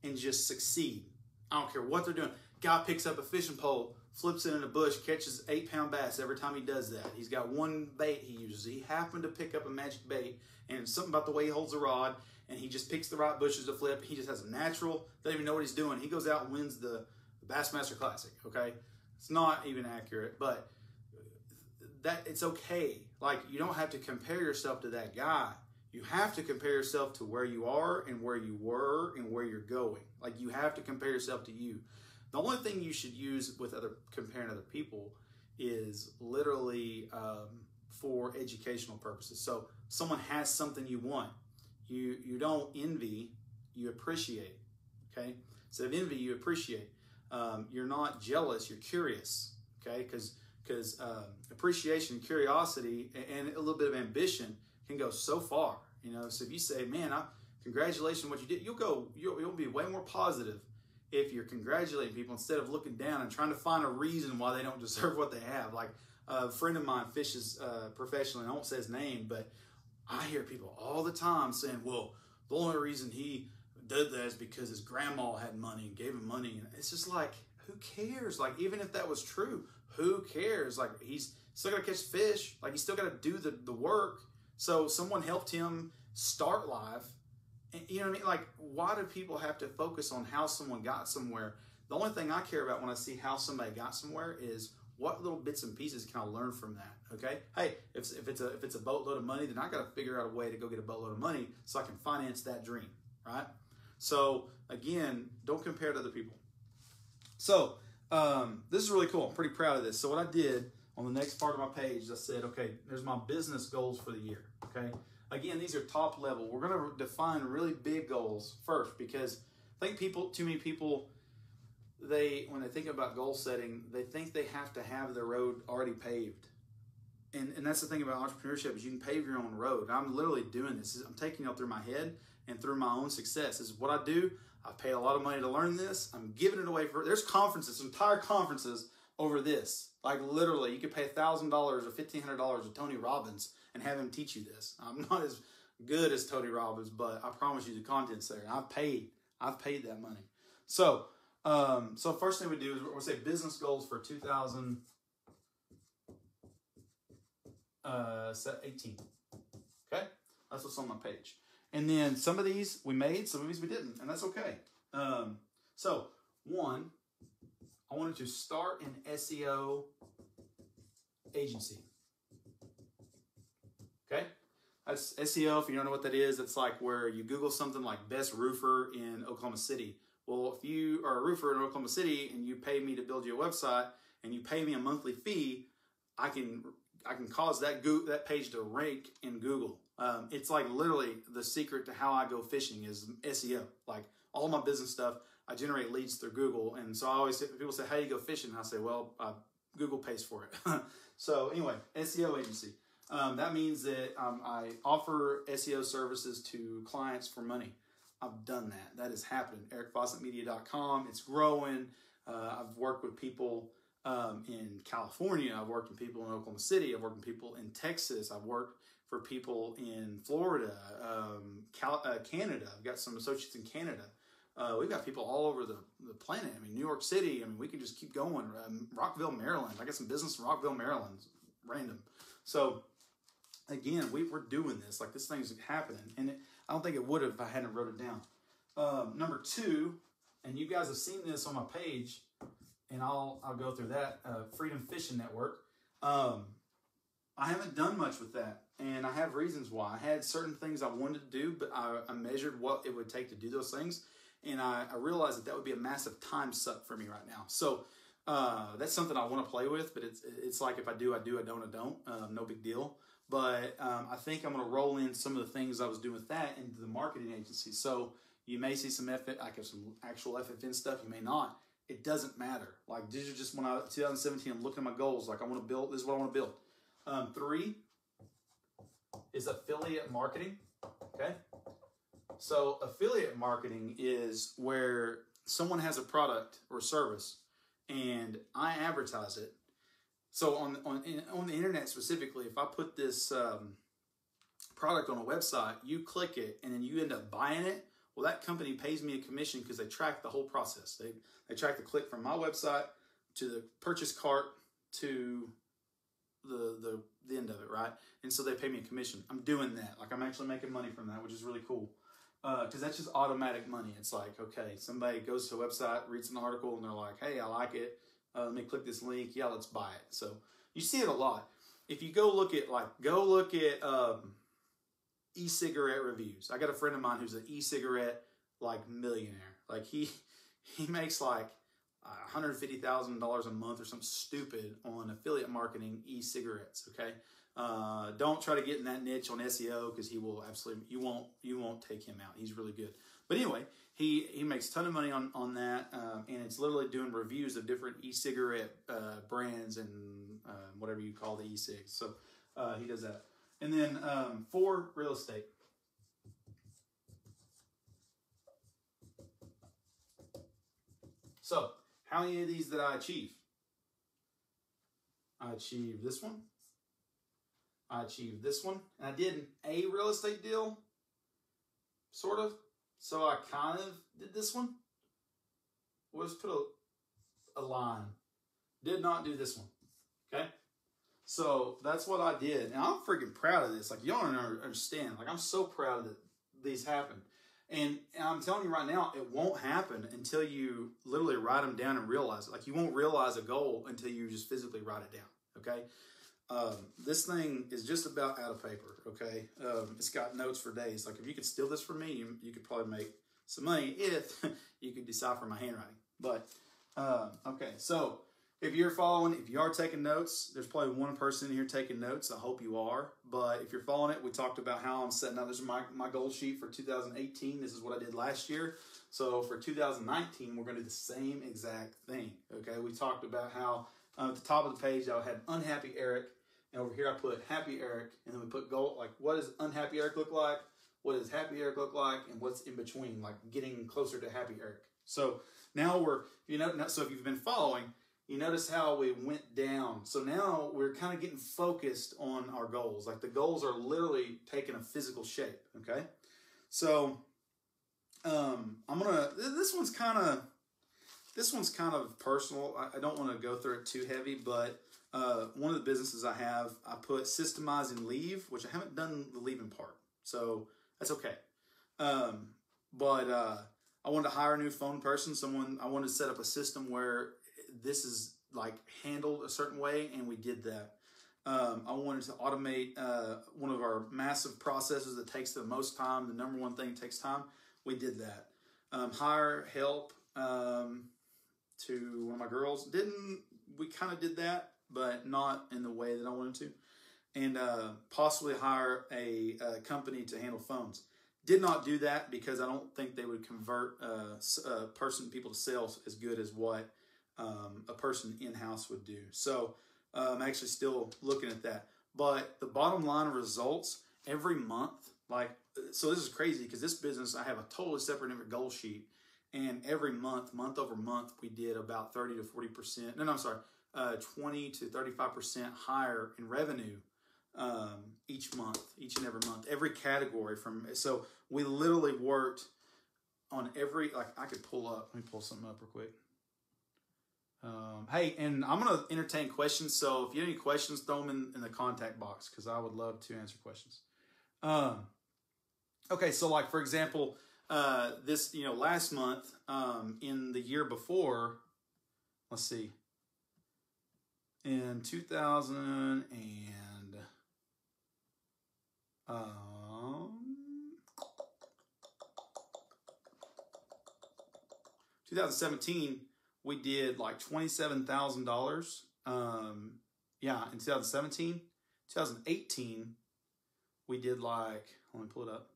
A: and just succeed. I don't care what they're doing. Guy picks up a fishing pole, flips it in a bush, catches 8-pound bass every time he does that. He's got one bait he uses. He happened to pick up a magic bait, and something about the way he holds the rod, and he just picks the right bushes to flip. He just has a natural, doesn't even know what he's doing. He goes out and wins the Bassmaster Classic, okay? It's not even accurate, but that it's okay. Like, you don't have to compare yourself to that guy. You have to compare yourself to where you are and where you were and where you're going. Like, you have to compare yourself to you. The only thing you should use with comparing other people is literally for educational purposes. So someone has something you want. You don't envy, you appreciate, okay? Instead of envy, you appreciate. You're not jealous, you're curious, okay? Because because appreciation, curiosity, and a little bit of ambition can go so far. You know, so if you say, "Man, congratulations on what you did," you'll be way more positive if you're congratulating people instead of looking down and trying to find a reason why they don't deserve what they have. Like a friend of mine fishes professionally, and I won't say his name, but I hear people all the time saying, "Well, the only reason he did that is because his grandma had money and gave him money." And it's just like, who cares? Like, even if that was true, who cares? Like, he's still got to catch fish. Like, he's still got to do the work. So someone helped him start life. And, you know what I mean? Like, why do people have to focus on how someone got somewhere? The only thing I care about when I see how somebody got somewhere is what little bits and pieces can I learn from that, okay? Hey, if it's a boatload of money, then I got to figure out a way to go get a boatload of money so I can finance that dream, right? So, again, don't compare to other people. So, this is really cool. I'm pretty proud of this. So what I did on the next part of my page, I said, okay, there's my business goals for the year, okay? Again, these are top level. We're going to define really big goals first because I think too many people, when they think about goal setting, they think they have to have the road already paved. And that's the thing about entrepreneurship is you can pave your own road. I'm literally doing this. I'm taking it through my head and through my own success. This is what I do. I've paid a lot of money to learn this. I'm giving it away there's conferences, entire conferences over this. Like literally, you could pay $1,000 or $1,500 to Tony Robbins and have him teach you this. I'm not as good as Tony Robbins, but I promise you the content's there. And I've paid that money. So first thing we do is we'll say business goals for 2018. Okay, that's what's on my page. And then some of these we made, some of these we didn't, and that's okay. So one, I wanted to start an SEO agency. Okay, that's SEO. If you don't know what that is, it's like where you Google something like best roofer in Oklahoma City. Well, if you are a roofer in Oklahoma City and you pay me to build you a website and you pay me a monthly fee, I can cause that page to rank in Google. It's like literally the secret to how I go fishing is SEO. Like all my business stuff, I generate leads through Google. And so I always say, people say, "How do you go fishing?" And I say, "Well, Google pays for it." So anyway, SEO agency. That means that I offer SEO services to clients for money. I've done that. That has happened. EricFaucettMedia.com. It's growing. I've worked with people in California. I've worked with people in Oklahoma City. I've worked with people in Texas. I've worked for people in Florida, Canada. I've got some associates in Canada. We've got people all over the planet. I mean, New York City. I mean, we could just keep going. Rockville, Maryland. I got some business in Rockville, Maryland. It's random. So, again, we're doing this. Like, this thing's happening. And I don't think it would have if I hadn't wrote it down. Number two, and you guys have seen this on my page, and I'll go through that, Freedom Fishing Network. I haven't done much with that, and I have reasons why. I had certain things I wanted to do, but I measured what it would take to do those things, and I realized that would be a massive time suck for me right now. So that's something I want to play with, but it's like if I do, I do. I don't. No big deal. But I think I'm going to roll in some of the things I was doing with that into the marketing agency. So you may see some some actual FFN stuff. You may not. It doesn't matter. Like, these are just 2017, I'm looking at my goals. Like, I want to build, this is what I want to build. 3 is affiliate marketing. Okay. So affiliate marketing is where someone has a product or service and I advertise it. So on the internet specifically, if I put this product on a website, you click it and then you end up buying it. Well, that company pays me a commission because they track the whole process. They track the click from my website to the purchase cart to the end of it, right? And so they pay me a commission. I'm doing that. Like, I'm actually making money from that, which is really cool. Because that's just automatic money. It's like, okay, somebody goes to a website, reads an article, and they're like, "Hey, I like it. Let me click this link. Yeah, let's buy it." So you see it a lot. If you go look at e-cigarette reviews. I got a friend of mine who's an e-cigarette like millionaire. Like he makes like $150,000 a month or something stupid on affiliate marketing e-cigarettes. Okay, Don't try to get in that niche on SEO because he will absolutely you won't take him out. He's really good. But anyway, he makes a ton of money on that, and it's literally doing reviews of different e-cigarette brands and whatever you call the e-cigs. So he does that. And then 4, real estate. So how many of these did I achieve? I achieved this one. I achieved this one. And I did a real estate deal, sort of. So I kind of did this one. We'll just put a line. Did not do this one. Okay? So that's what I did. And I'm freaking proud of this. Like, y'all don't understand. Like, I'm so proud that these happened. And I'm telling you right now, it won't happen until you literally write them down and realize it. Like, you won't realize a goal until you just physically write it down. Okay? This thing is just about out of paper. Okay? It's got notes for days. Like, if you could steal this from me, you could probably make some money if you could decipher my handwriting. But, okay. So, if you're following, if you are taking notes, there's probably one person in here taking notes. I hope you are. But if you're following it, we talked about how I'm setting up. This is my goal sheet for 2018. This is what I did last year. So for 2019, we're going to do the same exact thing. Okay, we talked about how at the top of the page I had unhappy Eric, and over here I put happy Eric, and then we put goal, like what does unhappy Eric look like? What does happy Eric look like? And what's in between, like getting closer to happy Eric. So now so if you've been following, you notice how we went down. So now we're kind of getting focused on our goals. Like the goals are literally taking a physical shape, okay? So this one's kind of personal. I don't want to go through it too heavy, but one of the businesses I have, I put systemize and leave, which I haven't done the leaving part. So that's okay. But I wanted to hire a new phone person. I wanted to set up a system where this is like handled a certain way, and we did that. I wanted to automate one of our massive processes that takes the most time. The number one thing that takes time. We did that. Hire help to one of my girls. We kind of did that, but not in the way that I wanted to. And possibly hire a company to handle phones. Did not do that because I don't think they would convert people to sales as good as what a person in-house would do. So I'm actually still looking at that. But the bottom line results every month, so this is crazy because this business, I have a totally separate different goal sheet. And every month over month, we did about 30 to 40%. No, I'm sorry, 20 to 35% higher in revenue each and every month, every category so we literally worked on every, I could pull up, let me pull something up real quick. Hey, and I'm going to entertain questions. So if you have any questions, throw them in the contact box because I would love to answer questions. Okay. So for example, this, last month, in the year before, let's see, in 2017, we did like $27,000. Yeah, in 2017, 2018, we did let me pull it up.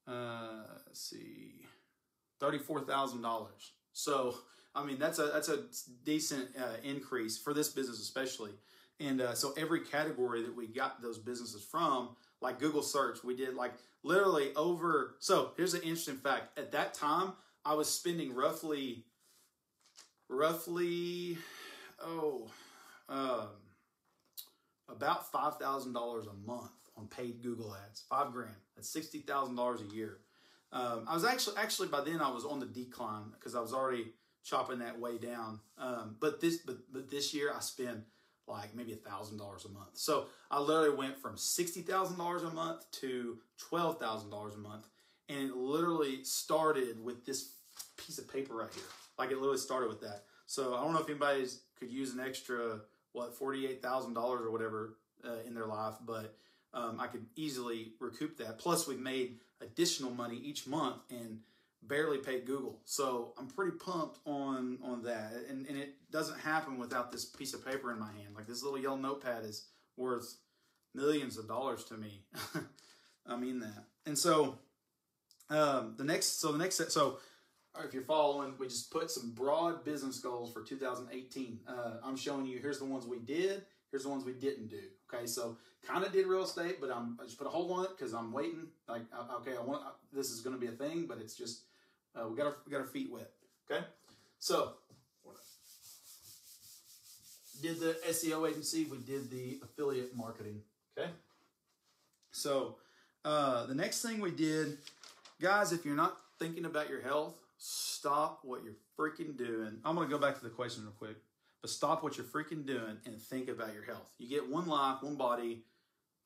A: Let's see, $34,000. So, I mean, that's a decent increase for this business, especially. And so every category that we got those businesses from, like Google search, we did literally over. So here's an interesting fact. At that time, I was spending roughly about $5,000 a month on paid Google ads. $5,000. That's $60,000 a year. I was actually by then I was on the decline because I was already chopping that way down. But this year I spend maybe $1,000 a month. So I literally went from $60,000 a month to $12,000 a month, and it literally started with this piece of paper right here. It literally started with that. So I don't know if anybody could use an extra $48,000 or whatever in their life, but I could easily recoup that. Plus, we've made additional money each month and barely paid Google. So I'm pretty pumped on that. And it doesn't happen without this piece of paper in my hand. This little yellow notepad is worth millions of dollars to me. I mean that. And so the next set, so if you're following, we just put some broad business goals for 2018. I'm showing you, here's the ones we did, here's the ones we didn't do. Okay, so kind of did real estate, but I just put a hold on it because I'm waiting. Like, okay, this is going to be a thing, but it's just we got our feet wet. Okay, so did the SEO agency, we did the affiliate marketing. Okay, so the next thing we did, guys, if you're not thinking about your health, stop what you're freaking doing. I'm going to go back to the question real quick, but stop what you're freaking doing and think about your health. You get one life, one body.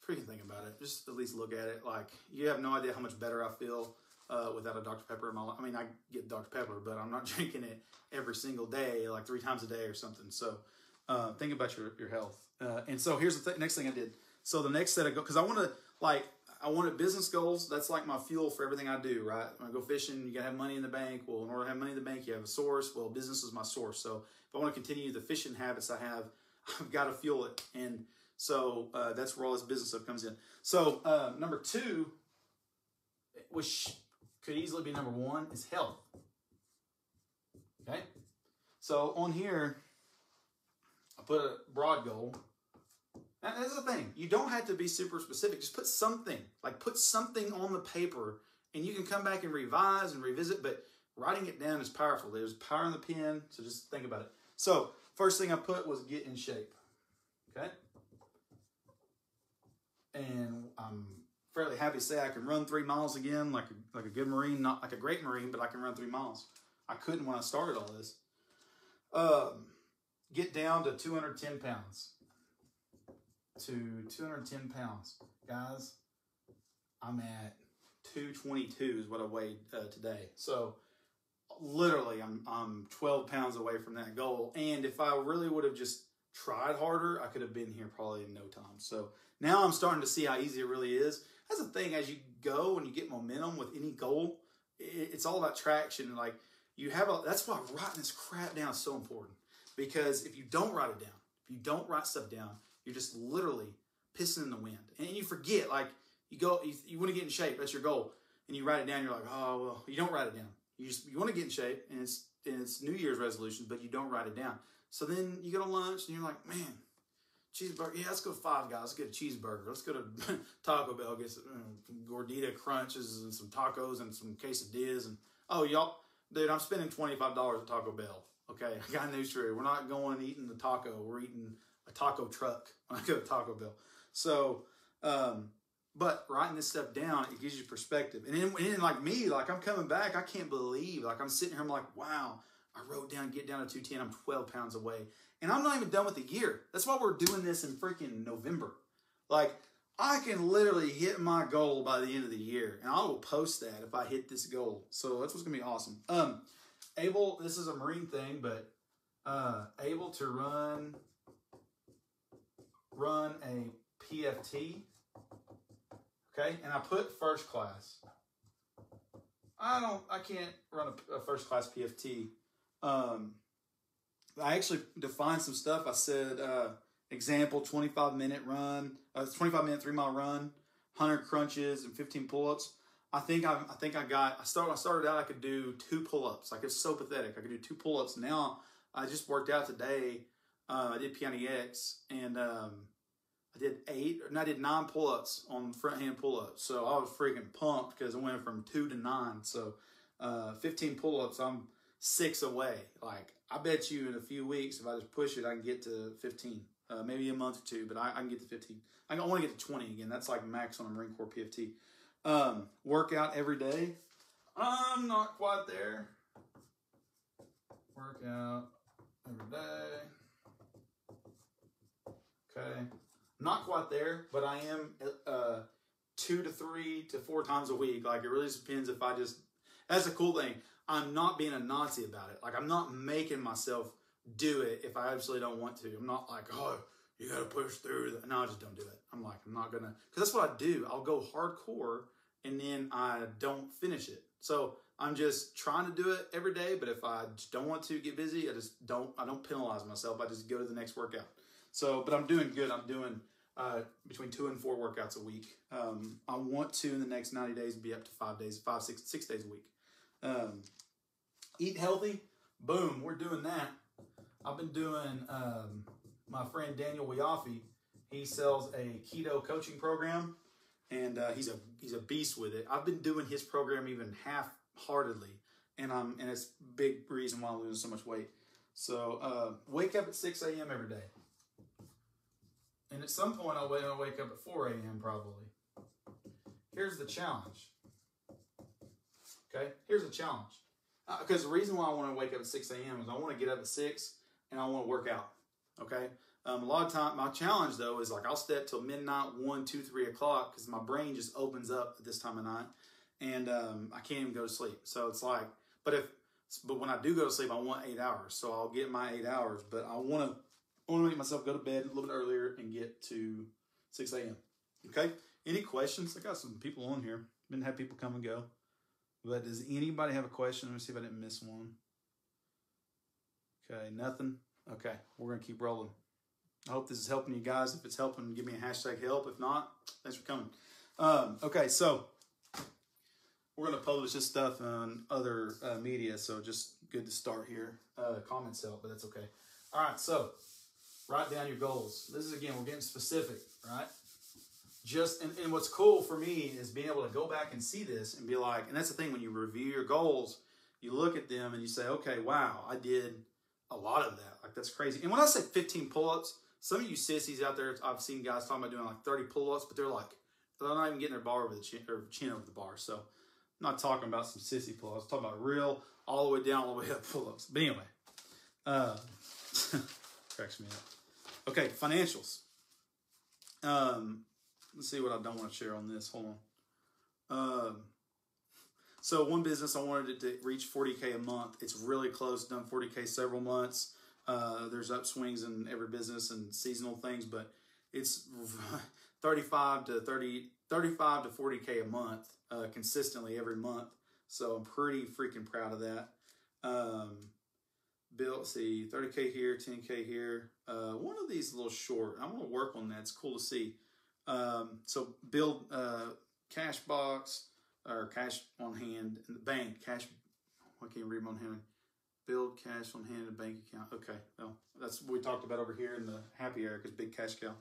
A: Freaking think about it. Just at least look at it. Like, you have no idea how much better I feel without a Dr. Pepper in my life. I mean, I get Dr. Pepper, but I'm not drinking it every single day, like 3 times a day or something. So think about your health. And so here's the next thing I did. So the next set of goals, because I wanted business goals. That's like my fuel for everything I do, right? When I go fishing, you got to have money in the bank. Well, in order to have money in the bank, you have a source. Well, business is my source. So if I want to continue the fishing habits I have, I've got to fuel it. And so that's where all this business stuff comes in. So number 2, which could easily be number 1, is health. Okay? So on here, I put a broad goal. And that's the thing. You don't have to be super specific. Just put something. Like, put something on the paper, and you can come back and revise and revisit, but writing it down is powerful. There's power in the pen, so just think about it. So first thing I put was get in shape. Okay? And I'm fairly happy to say I can run 3 miles again, like a good Marine, not like a great Marine, but I can run 3 miles. I couldn't when I started all this. Get down to 210 pounds. To 210 pounds. Guys, I'm at 222 is what I weighed today. So literally I'm 12 pounds away from that goal. And if I really would have just tried harder, I could have been here probably in no time. So now I'm starting to see how easy it really is. That's the thing, as you go and you get momentum with any goal, it's all about traction. Like, that's why writing this crap down is so important. Because if you don't write it down, if you don't write stuff down, you're just literally pissing in the wind. And you forget, like, you want to get in shape, that's your goal. And you write it down, you're like, oh, well, you don't write it down. You want to get in shape, and it's New Year's resolutions, but you don't write it down. So then you go to lunch, and you're like, man, cheeseburger, yeah, let's go to Five Guys, let's get a cheeseburger. Let's go to Taco Bell, get some gordita crunches and some tacos and some quesadillas. And, oh, y'all, dude, I'm spending $25 at Taco Bell. Okay, I got news for you. We're not going and eating the taco. We're eating a taco truck when I go to Taco Bell. So, but writing this stuff down, it gives you perspective. And then like me, like, I'm coming back, I can't believe, like, I'm sitting here, I'm like, wow, I wrote down, get down to 210, I'm 12 pounds away. And I'm not even done with the year. That's why we're doing this in freaking November. Like, I can literally hit my goal by the end of the year. And I will post that if I hit this goal. So that's what's going to be awesome. Able, this is a Marine thing, but able to run a PFT. Okay, and I put first class. I can't run a first class PFT. I actually defined some stuff. I said, example, 25-minute run, 25-minute 3-mile run, 100 crunches and 15 pull-ups. I started out, I could do 2 pull-ups. Like, it's so pathetic. I could do 2 pull-ups. Now, I just worked out today. I did P90X, and I did 9 pull-ups on front hand pull-ups. So I was freaking pumped because I went from 2 to 9. So 15 pull-ups, I'm 6 away. Like, I bet you in a few weeks, if I just push it, I can get to 15. Maybe a month or 2, but I can get to 15. I want to get to 20 again. That's like max on a Marine Corps PFT. Workout every day. I'm not quite there. Workout every day. Okay. Not quite there, but I am 2 to 3 to 4 times a week. Like, it really just depends if I just... That's a cool thing. I'm not being a Nazi about it. Like, I'm not making myself do it if I absolutely don't want to. I'm not like, oh, you got to push through. No, I just don't do it. I'm like, I'm not going to... Because that's what I do. I'll go hardcore, and then I don't finish it. So I'm just trying to do it every day, but if I just don't want to get busy, I don't penalize myself. I just go to the next workout. So, but I'm doing good. I'm doing between 2 and 4 workouts a week. I want to, in the next 90 days, be up to 6 days a week. Eat healthy. Boom, we're doing that. I've been doing, my friend Daniel Wiafi, he sells a keto coaching program, and he's a beast with it. I've been doing his program even half-heartedly, and it's a big reason why I'm losing so much weight. So wake up at 6 a.m. every day. And at some point, I'll wake up at 4 a.m. probably. Here's the challenge. Okay? Here's the challenge. Because the reason why I want to wake up at 6 a.m. is I want to get up at 6 and I want to work out. Okay? A lot of time, my challenge though is like I'll stay up till midnight, 1, 2, 3 o'clock because my brain just opens up at this time of night, and I can't even go to sleep. So it's like, but when I do go to sleep, I want 8 hours. So I'll get my 8 hours, but I want to make myself go to bed a little bit earlier and get to 6 a.m. Okay? Any questions? I got some people on here. Been have people come and go. But does anybody have a question? Let me see if I didn't miss one. Okay, nothing? Okay, we're going to keep rolling. I hope this is helping you guys. If it's helping, give me a hashtag help. If not, thanks for coming. Okay, so we're going to publish this stuff on other media, so just good to start here. Comments help, but that's okay. All right, so write down your goals. This is, again, we're getting specific, right? And what's cool for me is being able to go back and see this and be like, and that's the thing, when you review your goals, you look at them and you say, okay, wow, I did a lot of that. Like, that's crazy. And when I say 15 pull-ups, some of you sissies out there, I've seen guys talking about doing like 30 pull-ups, but they're not even getting their bar over the chin, or chin over the bar. So I'm not talking about some sissy pull-ups. I'm talking about real, all the way down, all the way up pull-ups. But anyway, cracks me up. Okay, financials. Let's see what I don't want to share on this. Hold on. So one business, I wanted it to reach 40K a month. It's really close, done 40K several months. There's upswings in every business and seasonal things, but it's 35 to 40K a month, consistently every month. So I'm pretty freaking proud of that. Let's see, 30K here, 10K here. One of these a little short. I want to work on that. It's cool to see. So build cash box or cash on hand in the bank. Cash. I can't read my own hand. Build cash on hand in a bank account. Okay, no, that's what we talked about over here in the happy area because big cash cow.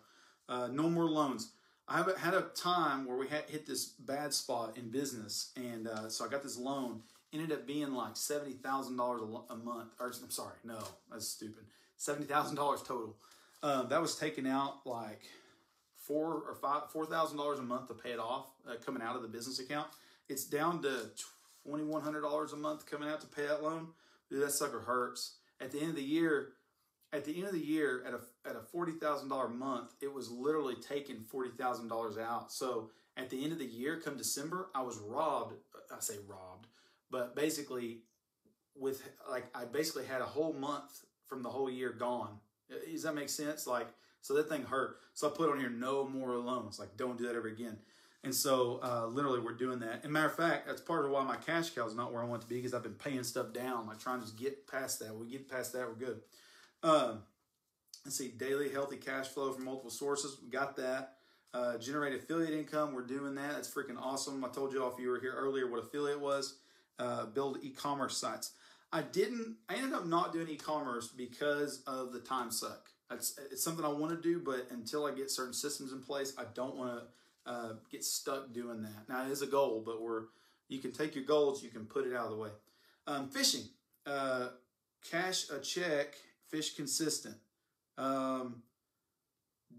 A: No more loans. I haven't had a time where we hit this bad spot in business, and so I got this loan. Ended up being like $70,000 a month. Or I'm sorry, no, that's stupid. $70,000 total. That was taken out like $4,000 a month to pay it off, coming out of the business account. It's down to $2,100 a month coming out to pay that loan. Dude, that sucker hurts. At the end of the year, at a $40,000 month, it was literally taking $40,000 out. So at the end of the year, come December, I was robbed. I say robbed, but basically I basically had a whole month from the whole year gone. Does that make sense? Like, so that thing hurt. So I put on here, no more loans. Like, don't do that ever again. And so literally we're doing that. And matter of fact, that's part of why my cash cow is not where I want it to be, because I've been paying stuff down, like trying to just get past that. We get past that, we're good. Let's see, daily healthy cash flow from multiple sources. We got that. Generate affiliate income. We're doing that. That's freaking awesome. I told you all if you were here earlier what affiliate was. Build e-commerce sites. I ended up not doing e-commerce because of the time suck. It's something I want to do, but until I get certain systems in place, I don't want to get stuck doing that. Now, it is a goal, but you can take your goals, you can put it out of the way. Fishing. Cash a check, fish consistent.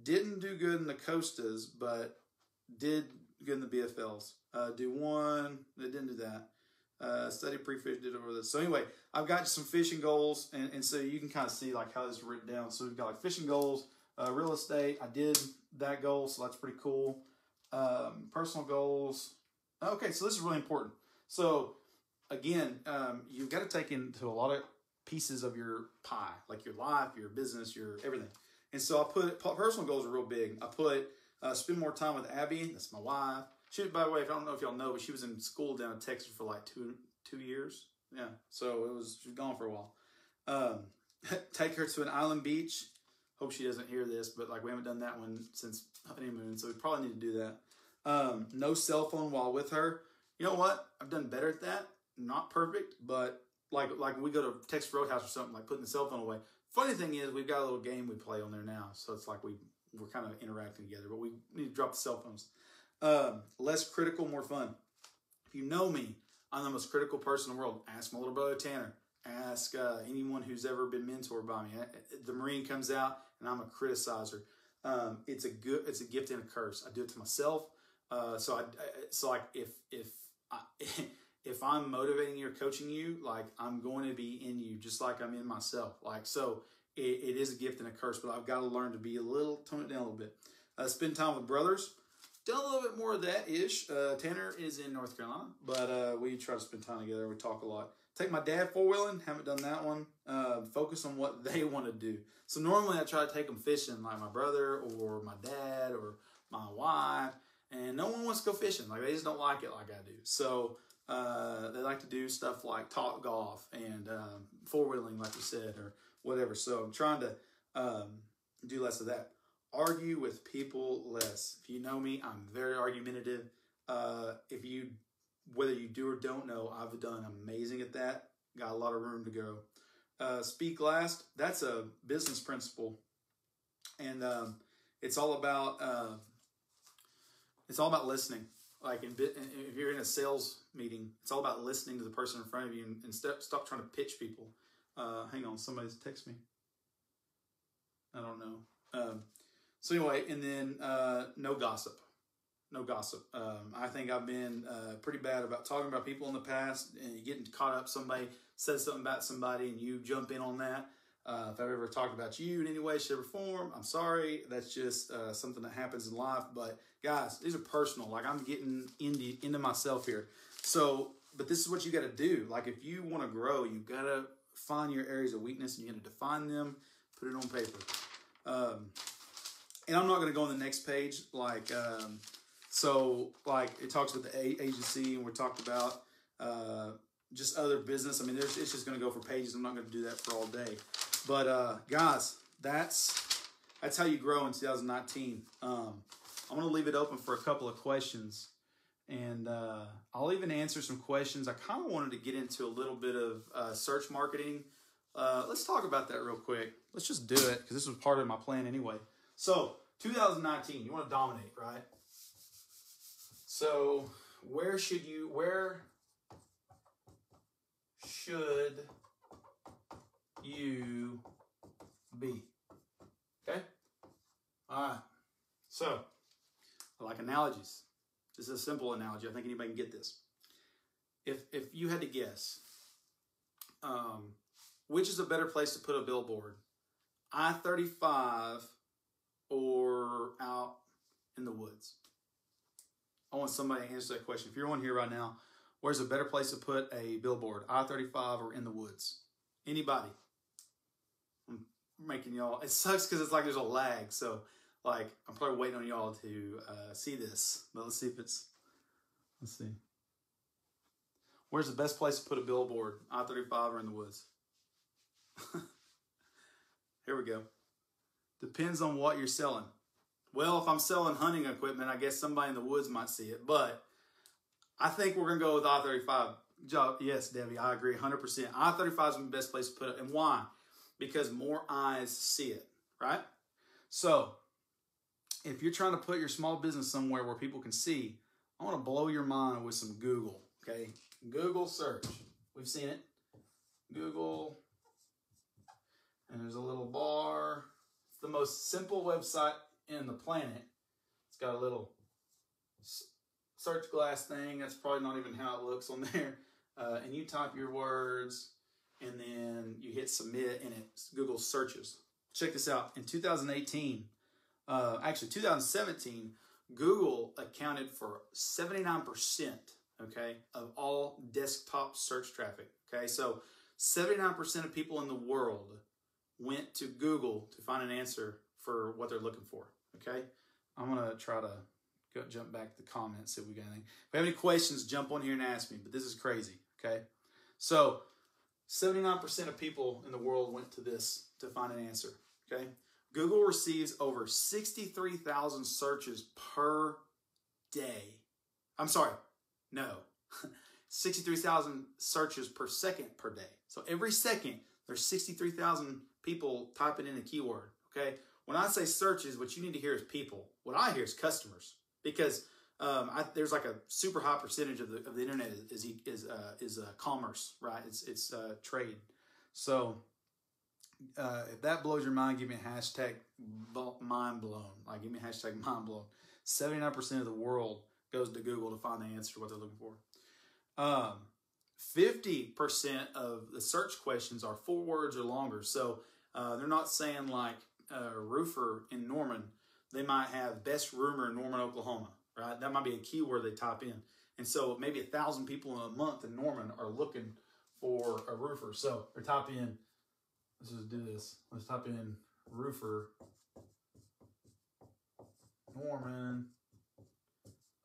A: Didn't do good in the Costas, but did good in the BFLs. Do one, they didn't do that. Study pre-fish, did over this. So anyway, I've got some fishing goals, and so you can kind of see like how this is written down. So we've got like fishing goals, real estate. I did that goal, so that's pretty cool. Personal goals. Okay, so this is really important. So again, you've got to take into a lot of pieces of your pie, like your life, your business, your everything. And so I put personal goals are real big. I put spend more time with Abby. That's my wife. She, by the way, if I don't know if y'all know, but she was in school down in Texas for like two years. Yeah, so she was gone for a while. Take her to an island beach. Hope she doesn't hear this, but like we haven't done that one since honeymoon, so we probably need to do that. No cell phone while with her. You know what? I've done better at that. Not perfect, but like we go to Texas Roadhouse or something, like putting the cell phone away. Funny thing is, we've got a little game we play on there now, so it's like we're kind of interacting together, but we need to drop the cell phones. Less critical, more fun. If you know me, I'm the most critical person in the world. Ask my little brother Tanner. Ask anyone who's ever been mentored by me. The Marine comes out, and I'm a criticizer. It's a gift and a curse. I do it to myself. So like if I'm motivating you or coaching you, like I'm going to be in you, just like I'm in myself. Like so, it is a gift and a curse. But I've got to learn to be tone it down a little bit. Spend time with brothers. Done a little bit more of that ish. Tanner is in North Carolina, but we try to spend time together. We talk a lot. Take my dad four-wheeling. Haven't done that one. Focus on what they want to do. So normally I try to take them fishing, like my brother or my dad or my wife. And no one wants to go fishing. Like they just don't like it like I do. So they like to do stuff like talk golf and four-wheeling, like you said, or whatever. So I'm trying to do less of that. Argue with people less. If you know me, I'm very argumentative. Whether you do or don't know, I've done amazing at that. Got a lot of room to go. Speak last. That's a business principle, and it's all about listening. Like if you're in a sales meeting, it's all about listening to the person in front of you and stop trying to pitch people. Hang on, somebody's text me. I don't know. So anyway, and then no gossip. No gossip. I think I've been pretty bad about talking about people in the past and getting caught up. Somebody says something about somebody and you jump in on that. If I've ever talked about you in any way, shape, or form, I'm sorry. That's just something that happens in life. But guys, these are personal. Like I'm getting into myself here. So, but this is what you got to do. Like if you want to grow, you got to find your areas of weakness and you got to define them, put it on paper. And I'm not going to go on the next page. So it talks about the agency and we're talking about just other business. I mean, it's just going to go for pages. I'm not going to do that for all day. But guys, that's how you grow in 2019. I'm going to leave it open for a couple of questions. And I'll even answer some questions. I kind of wanted to get into a little bit of search marketing. Let's talk about that real quick. Let's just do it because this was part of my plan anyway. So 2019, you want to dominate, right? So where should you be? Okay? All right. So I like analogies. This is a simple analogy. I think anybody can get this. If you had to guess, which is a better place to put a billboard? I-35 or out in the woods? I want somebody to answer that question. If you're on here right now, where's a better place to put a billboard? I-35 or in the woods? Anybody? I'm making y'all. It sucks because it's like there's a lag. So like I'm probably waiting on y'all to see this. But let's see. Where's the best place to put a billboard? I-35 or in the woods? Here we go. Depends on what you're selling. Well, if I'm selling hunting equipment, I guess somebody in the woods might see it. But I think we're going to go with I-35. Yes, Debbie, I agree 100%. I-35 is the best place to put it. And why? Because more eyes see it, right? So if you're trying to put your small business somewhere where people can see, I want to blow your mind with some Google, okay? Google search. We've seen it. Google. And there's a little bar. It's the most simple website in the planet. It's got a little search glass thing. That's probably not even how it looks on there. And you type your words and then you hit submit and Google searches. Check this out. In 2017, Google accounted for 79%, okay, of all desktop search traffic. Okay, so 79% of people in the world went to Google to find an answer for what they're looking for. Okay, I'm gonna try to jump back to the comments, see if we got anything. If you have any questions, jump on here and ask me. But this is crazy. Okay, so 79% of people in the world went to this to find an answer. Okay, Google receives over 63,000 searches per day. I'm sorry, no. 63,000 searches per second per day. So every second, there's 63,000 people typing in a keyword, okay? When I say searches, what you need to hear is people. What I hear is customers, because there's like a super high percentage of the internet is commerce, right? It's trade. So if that blows your mind, give me a hashtag mind blown. Like, give me a hashtag mind blown. 79% of the world goes to Google to find the answer to what they're looking for. 50% of the search questions are 4 words or longer. So they're not saying like roofer in Norman. They might have best roomer in Norman, Oklahoma, right? That might be a keyword they type in. And so maybe 1,000 people in a month in Norman are looking for a roofer. So they're typing in, let's just do this. Let's type in roofer Norman.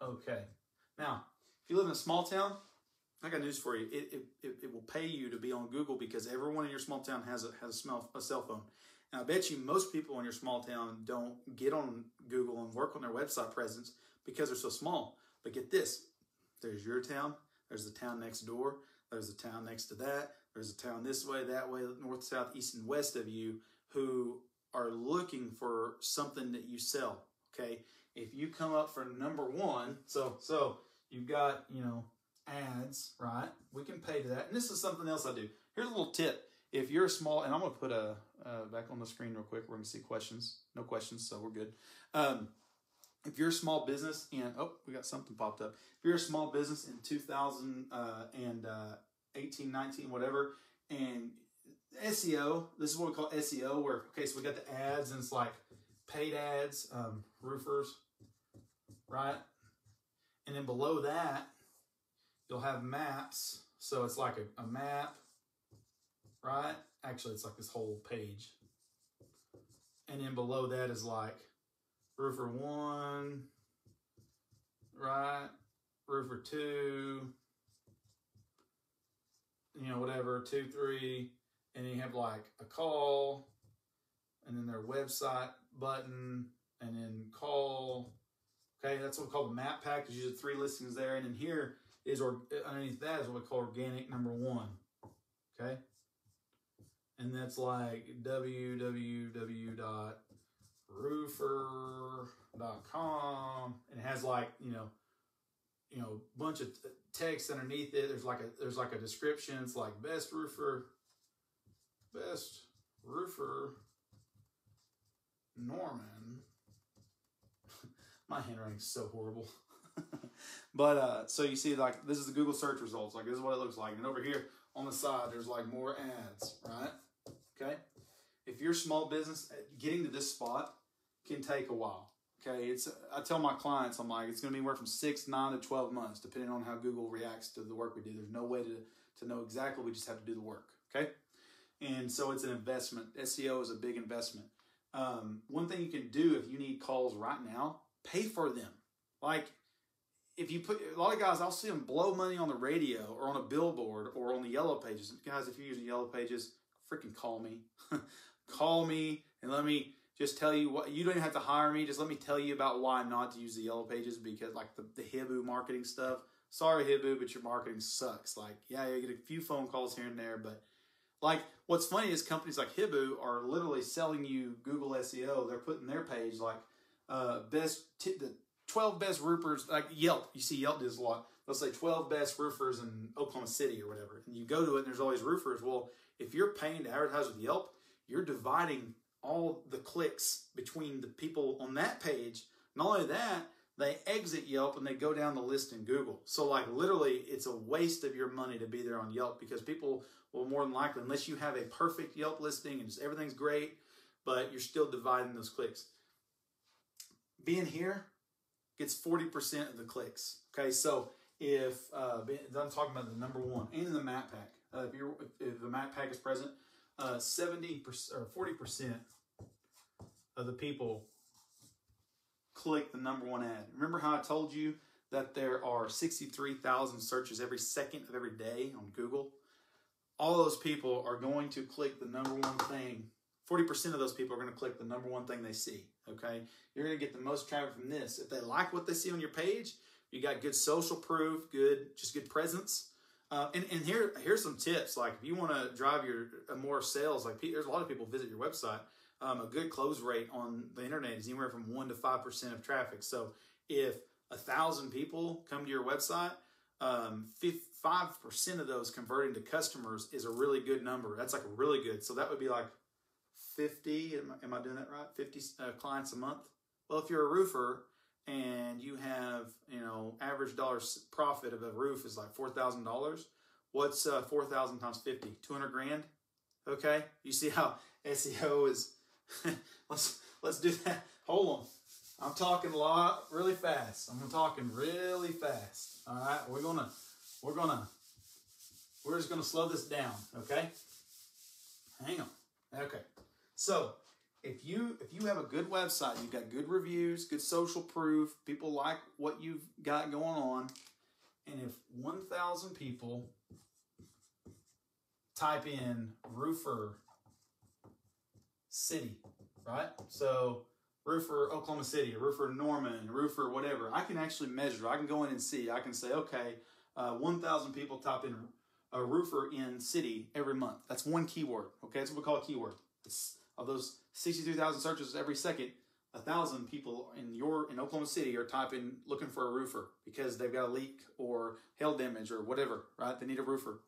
A: Okay. Now, if you live in a small town, I got news for you. It will pay you to be on Google, because everyone in your small town has a cell phone. And I bet you most people in your small town don't get on Google and work on their website presence because they're so small. But get this. There's your town. There's the town next door. There's the town next to that. There's a town this way, that way, north, south, east, and west of you who are looking for something that you sell, okay? If you come up for number 1, so you've got, ads, right? We can pay to that. And this is something else I do. Here's a little tip. If you're a small, and I'm going to put back on the screen real quick. We're going to see questions. No questions, so we're good. If you're a small business and, we got something popped up. If you're a small business in 2018, 19, whatever, and SEO, this is what we call SEO, where, okay, so we got the ads, and it's like paid ads, roofers, right? And then below that, you'll have maps. So it's like a map, right? Actually, it's like this whole page. And then below that is like roofer 1, right? Roofer 2, whatever, 2, 3. And then you have like a call, and then their website button, and then call. Okay, that's what we call the map package. You have 3 listings there. And then here is, or underneath that is what we call organic number 1. Okay? And that's like www.roofer.com, and it has like, bunch of text underneath it. There's like a description. It's like best roofer Norman. My handwriting's so horrible. But so you see, like, this is the Google search results. Like, this is what it looks like. And over here on the side, there's like more ads, right? Okay. If you're a small business, getting to this spot can take a while. Okay. I tell my clients, I'm like, it's going to be anywhere from 6, 9 to 12 months, depending on how Google reacts to the work we do. There's no way to know exactly. We just have to do the work. Okay. And so it's an investment. SEO is a big investment. One thing you can do if you need calls right now, pay for them. Like, if you put, a lot of guys, I'll see them blow money on the radio or on a billboard or on the Yellow Pages. Guys, if you're using Yellow Pages, freaking call me. Call me and let me just tell you what. You don't even have to hire me. Just let me tell you about why not to use the Yellow Pages, because like the Hibu marketing stuff. Sorry, Hibu, but your marketing sucks. Like, yeah, you get a few phone calls here and there, but like, what's funny is companies like Hibu are literally selling you Google SEO. They're putting their page like the 12 best roofers, like Yelp. You see Yelp does a lot. They'll say 12 best roofers in Oklahoma City or whatever. And you go to it and there's all these roofers. Well, if you're paying to advertise with Yelp, you're dividing all the clicks between the people on that page. Not only that, they exit Yelp and they go down the list in Google. So like literally it's a waste of your money to be there on Yelp, because people will more than likely, unless you have a perfect Yelp listing and just everything's great, but you're still dividing those clicks. Being here gets 40% of the clicks. Okay, so if I'm talking about the number 1 and in the map pack, if the map pack is present, 70% or 40% of the people click the number 1 ad. Remember how I told you that there are 63,000 searches every second of every day on Google? All those people are going to click the number 1 thing 40% of those people are going to click the number one thing they see, okay? You're going to get the most traffic from this. If they like what they see on your page, you got good social proof, just good presence. And here's some tips. Like if you want to drive more sales, like there's a lot of people visit your website. A good close rate on the internet is anywhere from 1 to 5% of traffic. So if 1,000 people come to your website, 5% of those converting to customers is a really good number. That's like really good. So that would be like 50. Am I doing that right? 50 clients a month. Well, if you're a roofer and you have, average dollars profit of a roof is like $4,000. What's 4,000 times 50? 200 grand. Okay. You see how SEO is. let's do that. Hold on. I'm talking really fast. I'm talking really fast. All right. We're just gonna slow this down. Okay. Hang on. Okay. So if you have a good website, you've got good reviews, good social proof, people like what you've got going on, and if 1,000 people type in roofer city, right? So roofer Oklahoma City, roofer Norman, roofer whatever, I can actually measure. I can go in and see. I can say, okay, 1,000 people type in a roofer in city every month. That's one keyword. Okay, that's what we call a keyword. Of those 63,000 searches every second, 1,000 people in Oklahoma City are looking for a roofer because they've got a leak or hail damage or whatever, right? They need a roofer.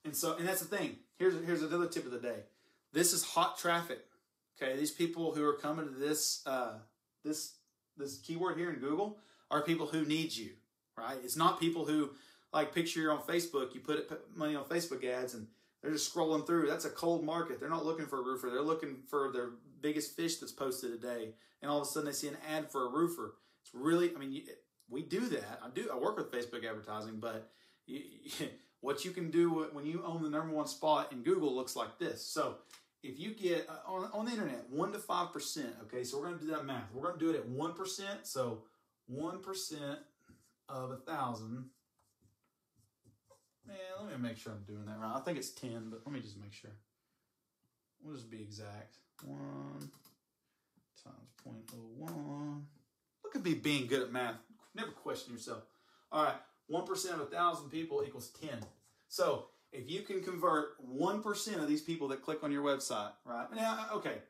A: And that's the thing. Here's another tip of the day. This is hot traffic. Okay, these people who are coming to this keyword here in Google are people who need you, right? It's not people who, like, picture you're on Facebook, you put money on Facebook ads and they're just scrolling through. That's a cold market. They're not looking for a roofer. They're looking for their biggest fish that's posted a day. And all of a sudden they see an ad for a roofer. It's really, we do that. I work with Facebook advertising, but what you can do when you own the number one spot in Google looks like this. So if you get on the internet 1 to 5%, okay, so we're going to do that math. We're going to do it at 1%. So 1% of 1,000. Man, let me make sure I'm doing that right. I think it's 10, but let me just make sure. We'll just be exact. 1 times 0.01. Look at me being good at math. Never question yourself. All right, 1% of 1,000 people equals 10. So if you can convert 1% of these people that click on your website, right? Now, okay,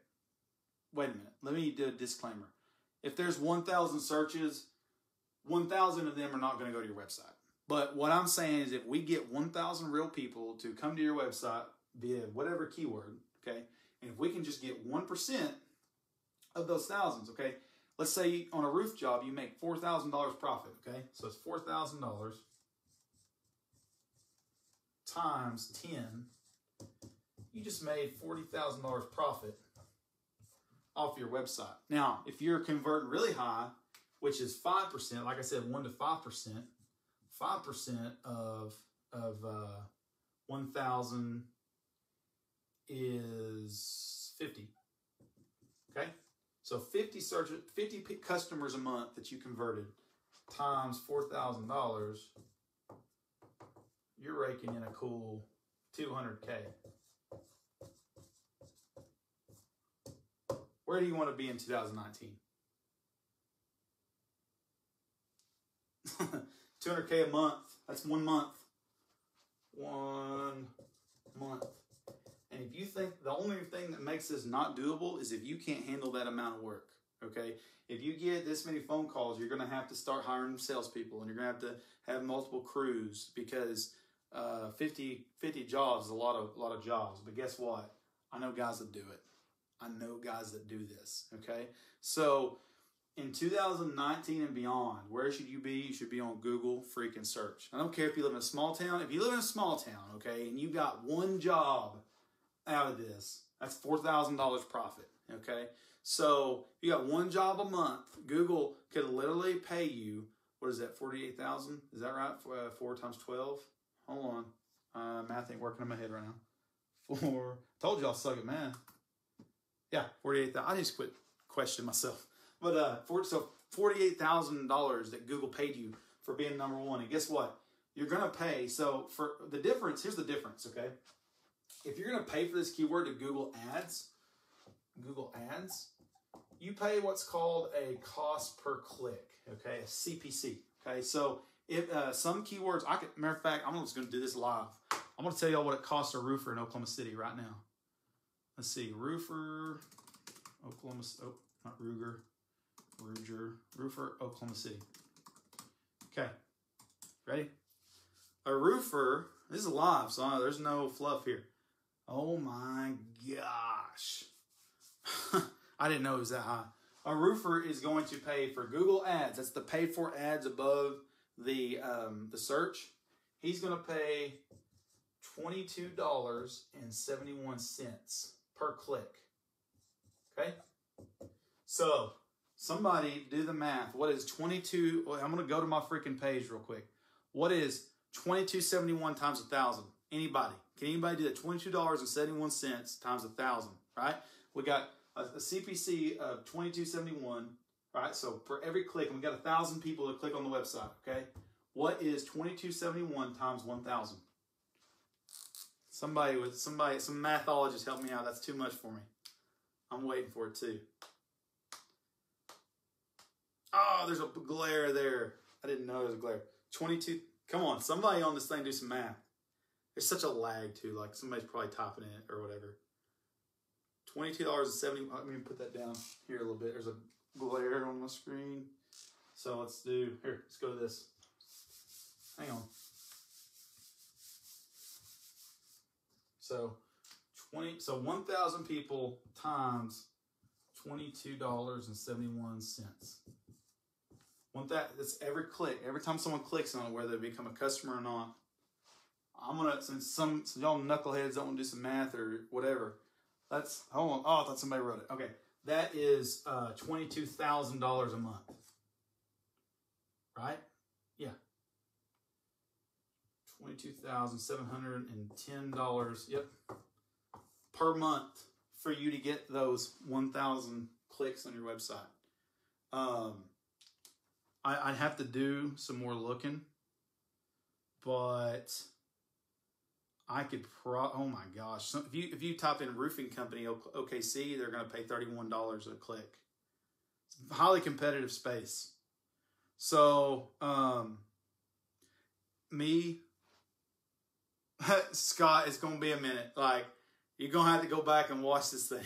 A: wait a minute. Let me do a disclaimer. If there's 1,000 searches, 1,000 of them are not going to go to your website. But what I'm saying is if we get 1,000 real people to come to your website via whatever keyword, okay, and if we can just get 1% of those thousands, okay, let's say on a roof job you make $4,000 profit, okay, so it's $4,000 times 10, you just made $40,000 profit off your website. Now, if you're converting really high, which is 5%, like I said, 1 to 5%, 5% of 1,000 is 50. Okay, so 50 customers a month that you converted times $4,000, you're raking in a cool 200K. Where do you want to be in 2019? 200K a month. That's 1 month. 1 month. And if you think the only thing that makes this not doable is if you can't handle that amount of work, okay? If you get this many phone calls, you're going to have to start hiring salespeople, and you're going to have multiple crews because 50 jobs is a lot of jobs. But guess what? I know guys that do it. I know guys that do this, okay? So in 2019 and beyond, where should you be? You should be on Google freaking search. I don't care if you live in a small town. If you live in a small town, okay, and you got one job out of this, that's $4,000 profit, okay? So you got one job a month. Google could literally pay you, what is that, 48,000? Is that right? 4 times 12? Hold on. Math ain't working in my head right now. Told you I'll suck at math. Yeah, 48,000. I just quit questioning myself. But so $48,000 that Google paid you for being number one. And guess what? You're going to pay. So for the difference, here's the difference, okay? If you're going to pay for this keyword to Google Ads, Google Ads, you pay what's called a cost per click, okay, a CPC, okay? So if some keywords, matter of fact, I'm just going to do this live. I'm going to tell y'all what it costs a roofer in Oklahoma City right now. Let's see, roofer, Oklahoma, oh, not Ruger, roofer, Oklahoma City. Okay, ready? A roofer, this is live, so there's no fluff here. Oh my gosh. I didn't know it was that high. A roofer is going to pay for Google Ads. That's the paid for ads above the search. He's going to pay $22.71 per click. Okay? So, somebody do the math. What is 22? Well, I'm going to go to my freaking page real quick. What is 22.71 times 1,000? Anybody? Can anybody do that? $22.71 times 1,000, right? We got a CPC of $22.71, right? So for every click, and we got 1,000 people to click on the website, okay? What is $22.71 times 1,000? Some mathologist help me out. That's too much for me. I'm waiting for it too. Oh, there's a glare there. I didn't know there was a glare. 22. Come on, somebody on this thing do some math. There's such a lag too. Like somebody's probably typing it or whatever. $22.70. Let me put that down here a little bit. There's a glare on my screen. So let's go to this. Hang on. So 1,000 people times $22.71. That's every click. Every time someone clicks on it, whether they become a customer or not. I'm gonna, since y'all knuckleheads don't want to do some math or whatever. Hold on. Oh, I thought somebody wrote it. Okay. That is $22,000 a month. Right? Yeah. $22,710. Yep. Per month for you to get those 1,000 clicks on your website. I'd have to do some more looking, but I could oh my gosh. So if you type in roofing company OKC, they're going to pay $31 a click. It's a highly competitive space. So, Scott, it's going to be a minute. Like, you're going to have to go back and watch this thing.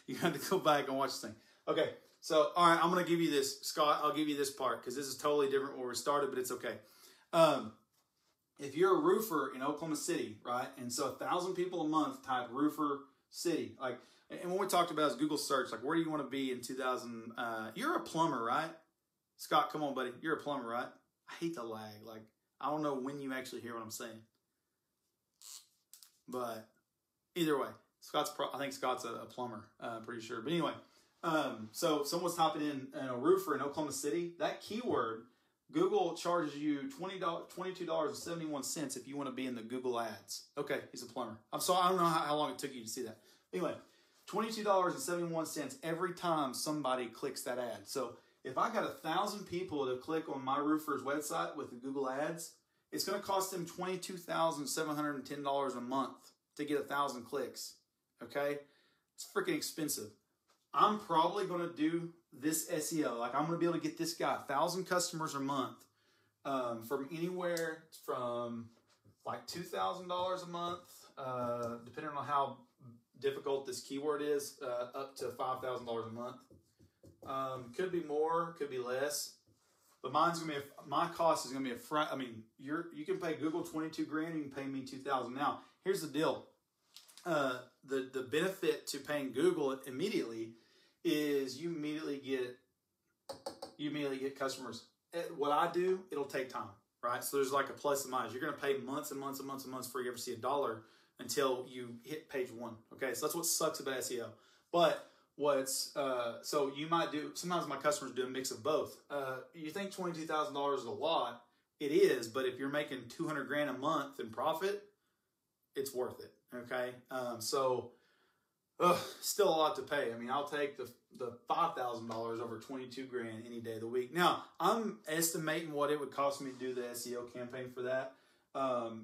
A: You have to go back and watch this thing. Okay. So, all right, I'm going to give you this, Scott. I'll give you this part because this is totally different where we started, but it's okay. If you're a roofer in Oklahoma City, right, and so 1,000 people a month type roofer city, like, and what we talked about is Google search, like, where do you want to be in 2000? You're a plumber, right? Scott, come on, buddy. You're a plumber, right? I hate the lag. Like, I don't know when you actually hear what I'm saying. But either way, I think Scott's a plumber, I'm pretty sure. But anyway, so someone's typing in a roofer in Oklahoma City. That keyword, Google charges you $22.71 if you want to be in the Google Ads. Okay, he's a plumber. I'm sorry, I don't know how long it took you to see that. Anyway, $22.71 every time somebody clicks that ad. So if I got 1,000 people to click on my roofer's website with the Google Ads, it's going to cost them $22,710 a month to get 1,000 clicks. Okay? It's freaking expensive. I'm probably going to do this SEO. Like, I'm going to be able to get this guy 1,000 customers a month from anywhere from like $2,000 a month, depending on how difficult this keyword is, up to $5,000 a month. Could be more, could be less. But my cost is going to be you can pay Google 22 grand, you can pay me 2,000. Now, here's the deal. The benefit to paying Google immediately is you immediately get customers. What I do, it'll take time, right? So there's like a plus and minus. You're going to pay months and months and months and months before you ever see $1 until you hit page 1. Okay, so that's what sucks about SEO. But so you might do, sometimes my customers do a mix of both. You think $22,000 is a lot. It is, but if you're making 200 grand a month in profit, it's worth it. Okay. Still a lot to pay. I mean, I'll take the $5,000 over 22 grand any day of the week. Now, I'm estimating what it would cost me to do the SEO campaign for that.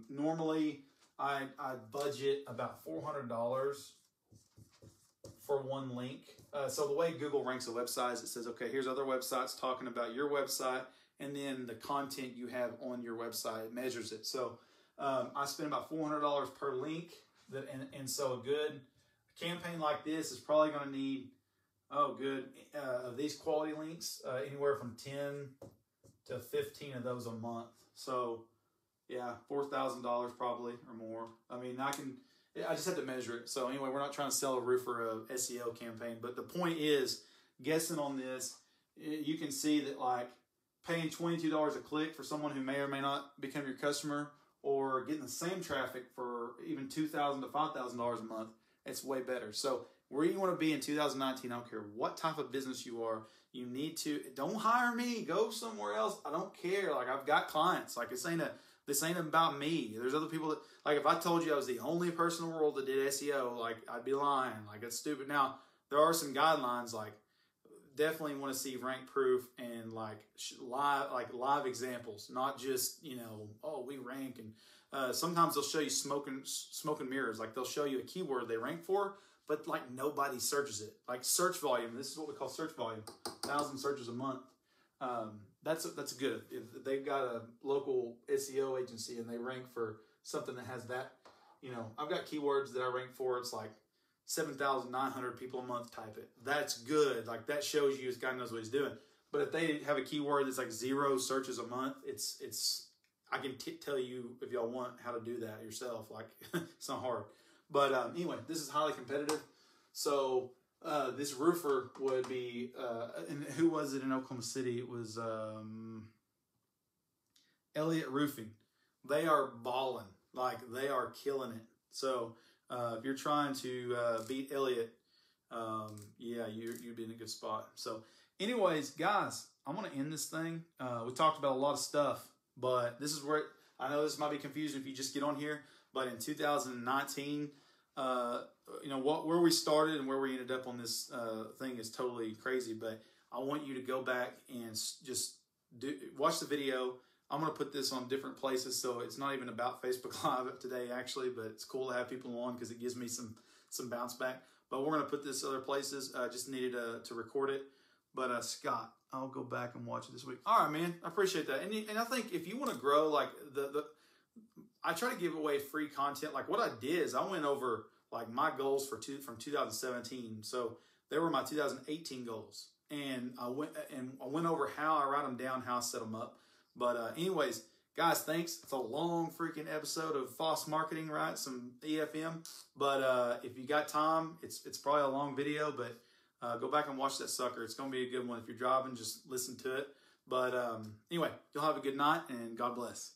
A: Normally I budget about $400 for one link. So the way Google ranks a website is it says, okay, here's other websites talking about your website, and then the content you have on your website measures it. So I spend about $400 per link, and so a good campaign like this is probably going to need, these quality links, anywhere from 10 to 15 of those a month. So yeah, $4,000 probably or more. I mean, I just have to measure it. So anyway, we're not trying to sell a roofer a SEO campaign, but the point is, guessing on this, you can see that like paying $22 a click for someone who may or may not become your customer, or getting the same traffic for even $2,000 to $5,000 a month, it's way better. So where you want to be in 2019, I don't care what type of business you are, you need to, don't hire me, go somewhere else. I don't care. Like, I've got clients. Like, this ain't about me. There's other people that, like, if I told you I was the only person in the world that did SEO, like, I'd be lying. Like, it's stupid. Now, there are some guidelines, like, definitely want to see rank proof and live examples, not just, we rank. And sometimes they'll show you smoke and mirrors. Like, they'll show you a keyword they rank for, but like nobody searches it. Like search volume, this is what we call search volume, 1,000 searches a month. That's good. If they've got a local SEO agency and they rank for something that has that, I've got keywords that I rank for. It's like 7,900 people a month type it. That's good. Like, that shows you this guy knows what he's doing. But if they have a keyword that's like 0 searches a month, I can tell you, if y'all want, how to do that yourself. Like, it's not hard. But anyway, this is highly competitive. So this roofer would be, and who was it in Oklahoma City? It was Elliott Roofing. They are balling. Like, they are killing it. So if you're trying to beat Elliott, you'd be in a good spot. So anyways, guys, I'm going to end this thing. We talked about a lot of stuff, but this is where, I know this might be confusing if you just get on here, but in 2019, where we started and where we ended up on this thing is totally crazy, but I want you to go back and just watch the video. I'm going to put this on different places, so it's not even about Facebook Live today, actually, but it's cool to have people on because it gives me some bounce back. But we're going to put this other places. Just needed to record it. But Scott, I'll go back and watch it this week. All right, man. I appreciate that. And I think if you want to grow, like I try to give away free content. Like, what I did is I went over like my goals from 2017. So they were my 2018 goals, and I went over how I write them down, how I set them up. But anyways, guys, thanks. It's a long freaking episode of Faucett marketing, right? Some EFM. But if you got time, it's probably a long video, but go back and watch that sucker. It's going to be a good one. If you're driving, just listen to it. But anyway, you'll have a good night, and God bless.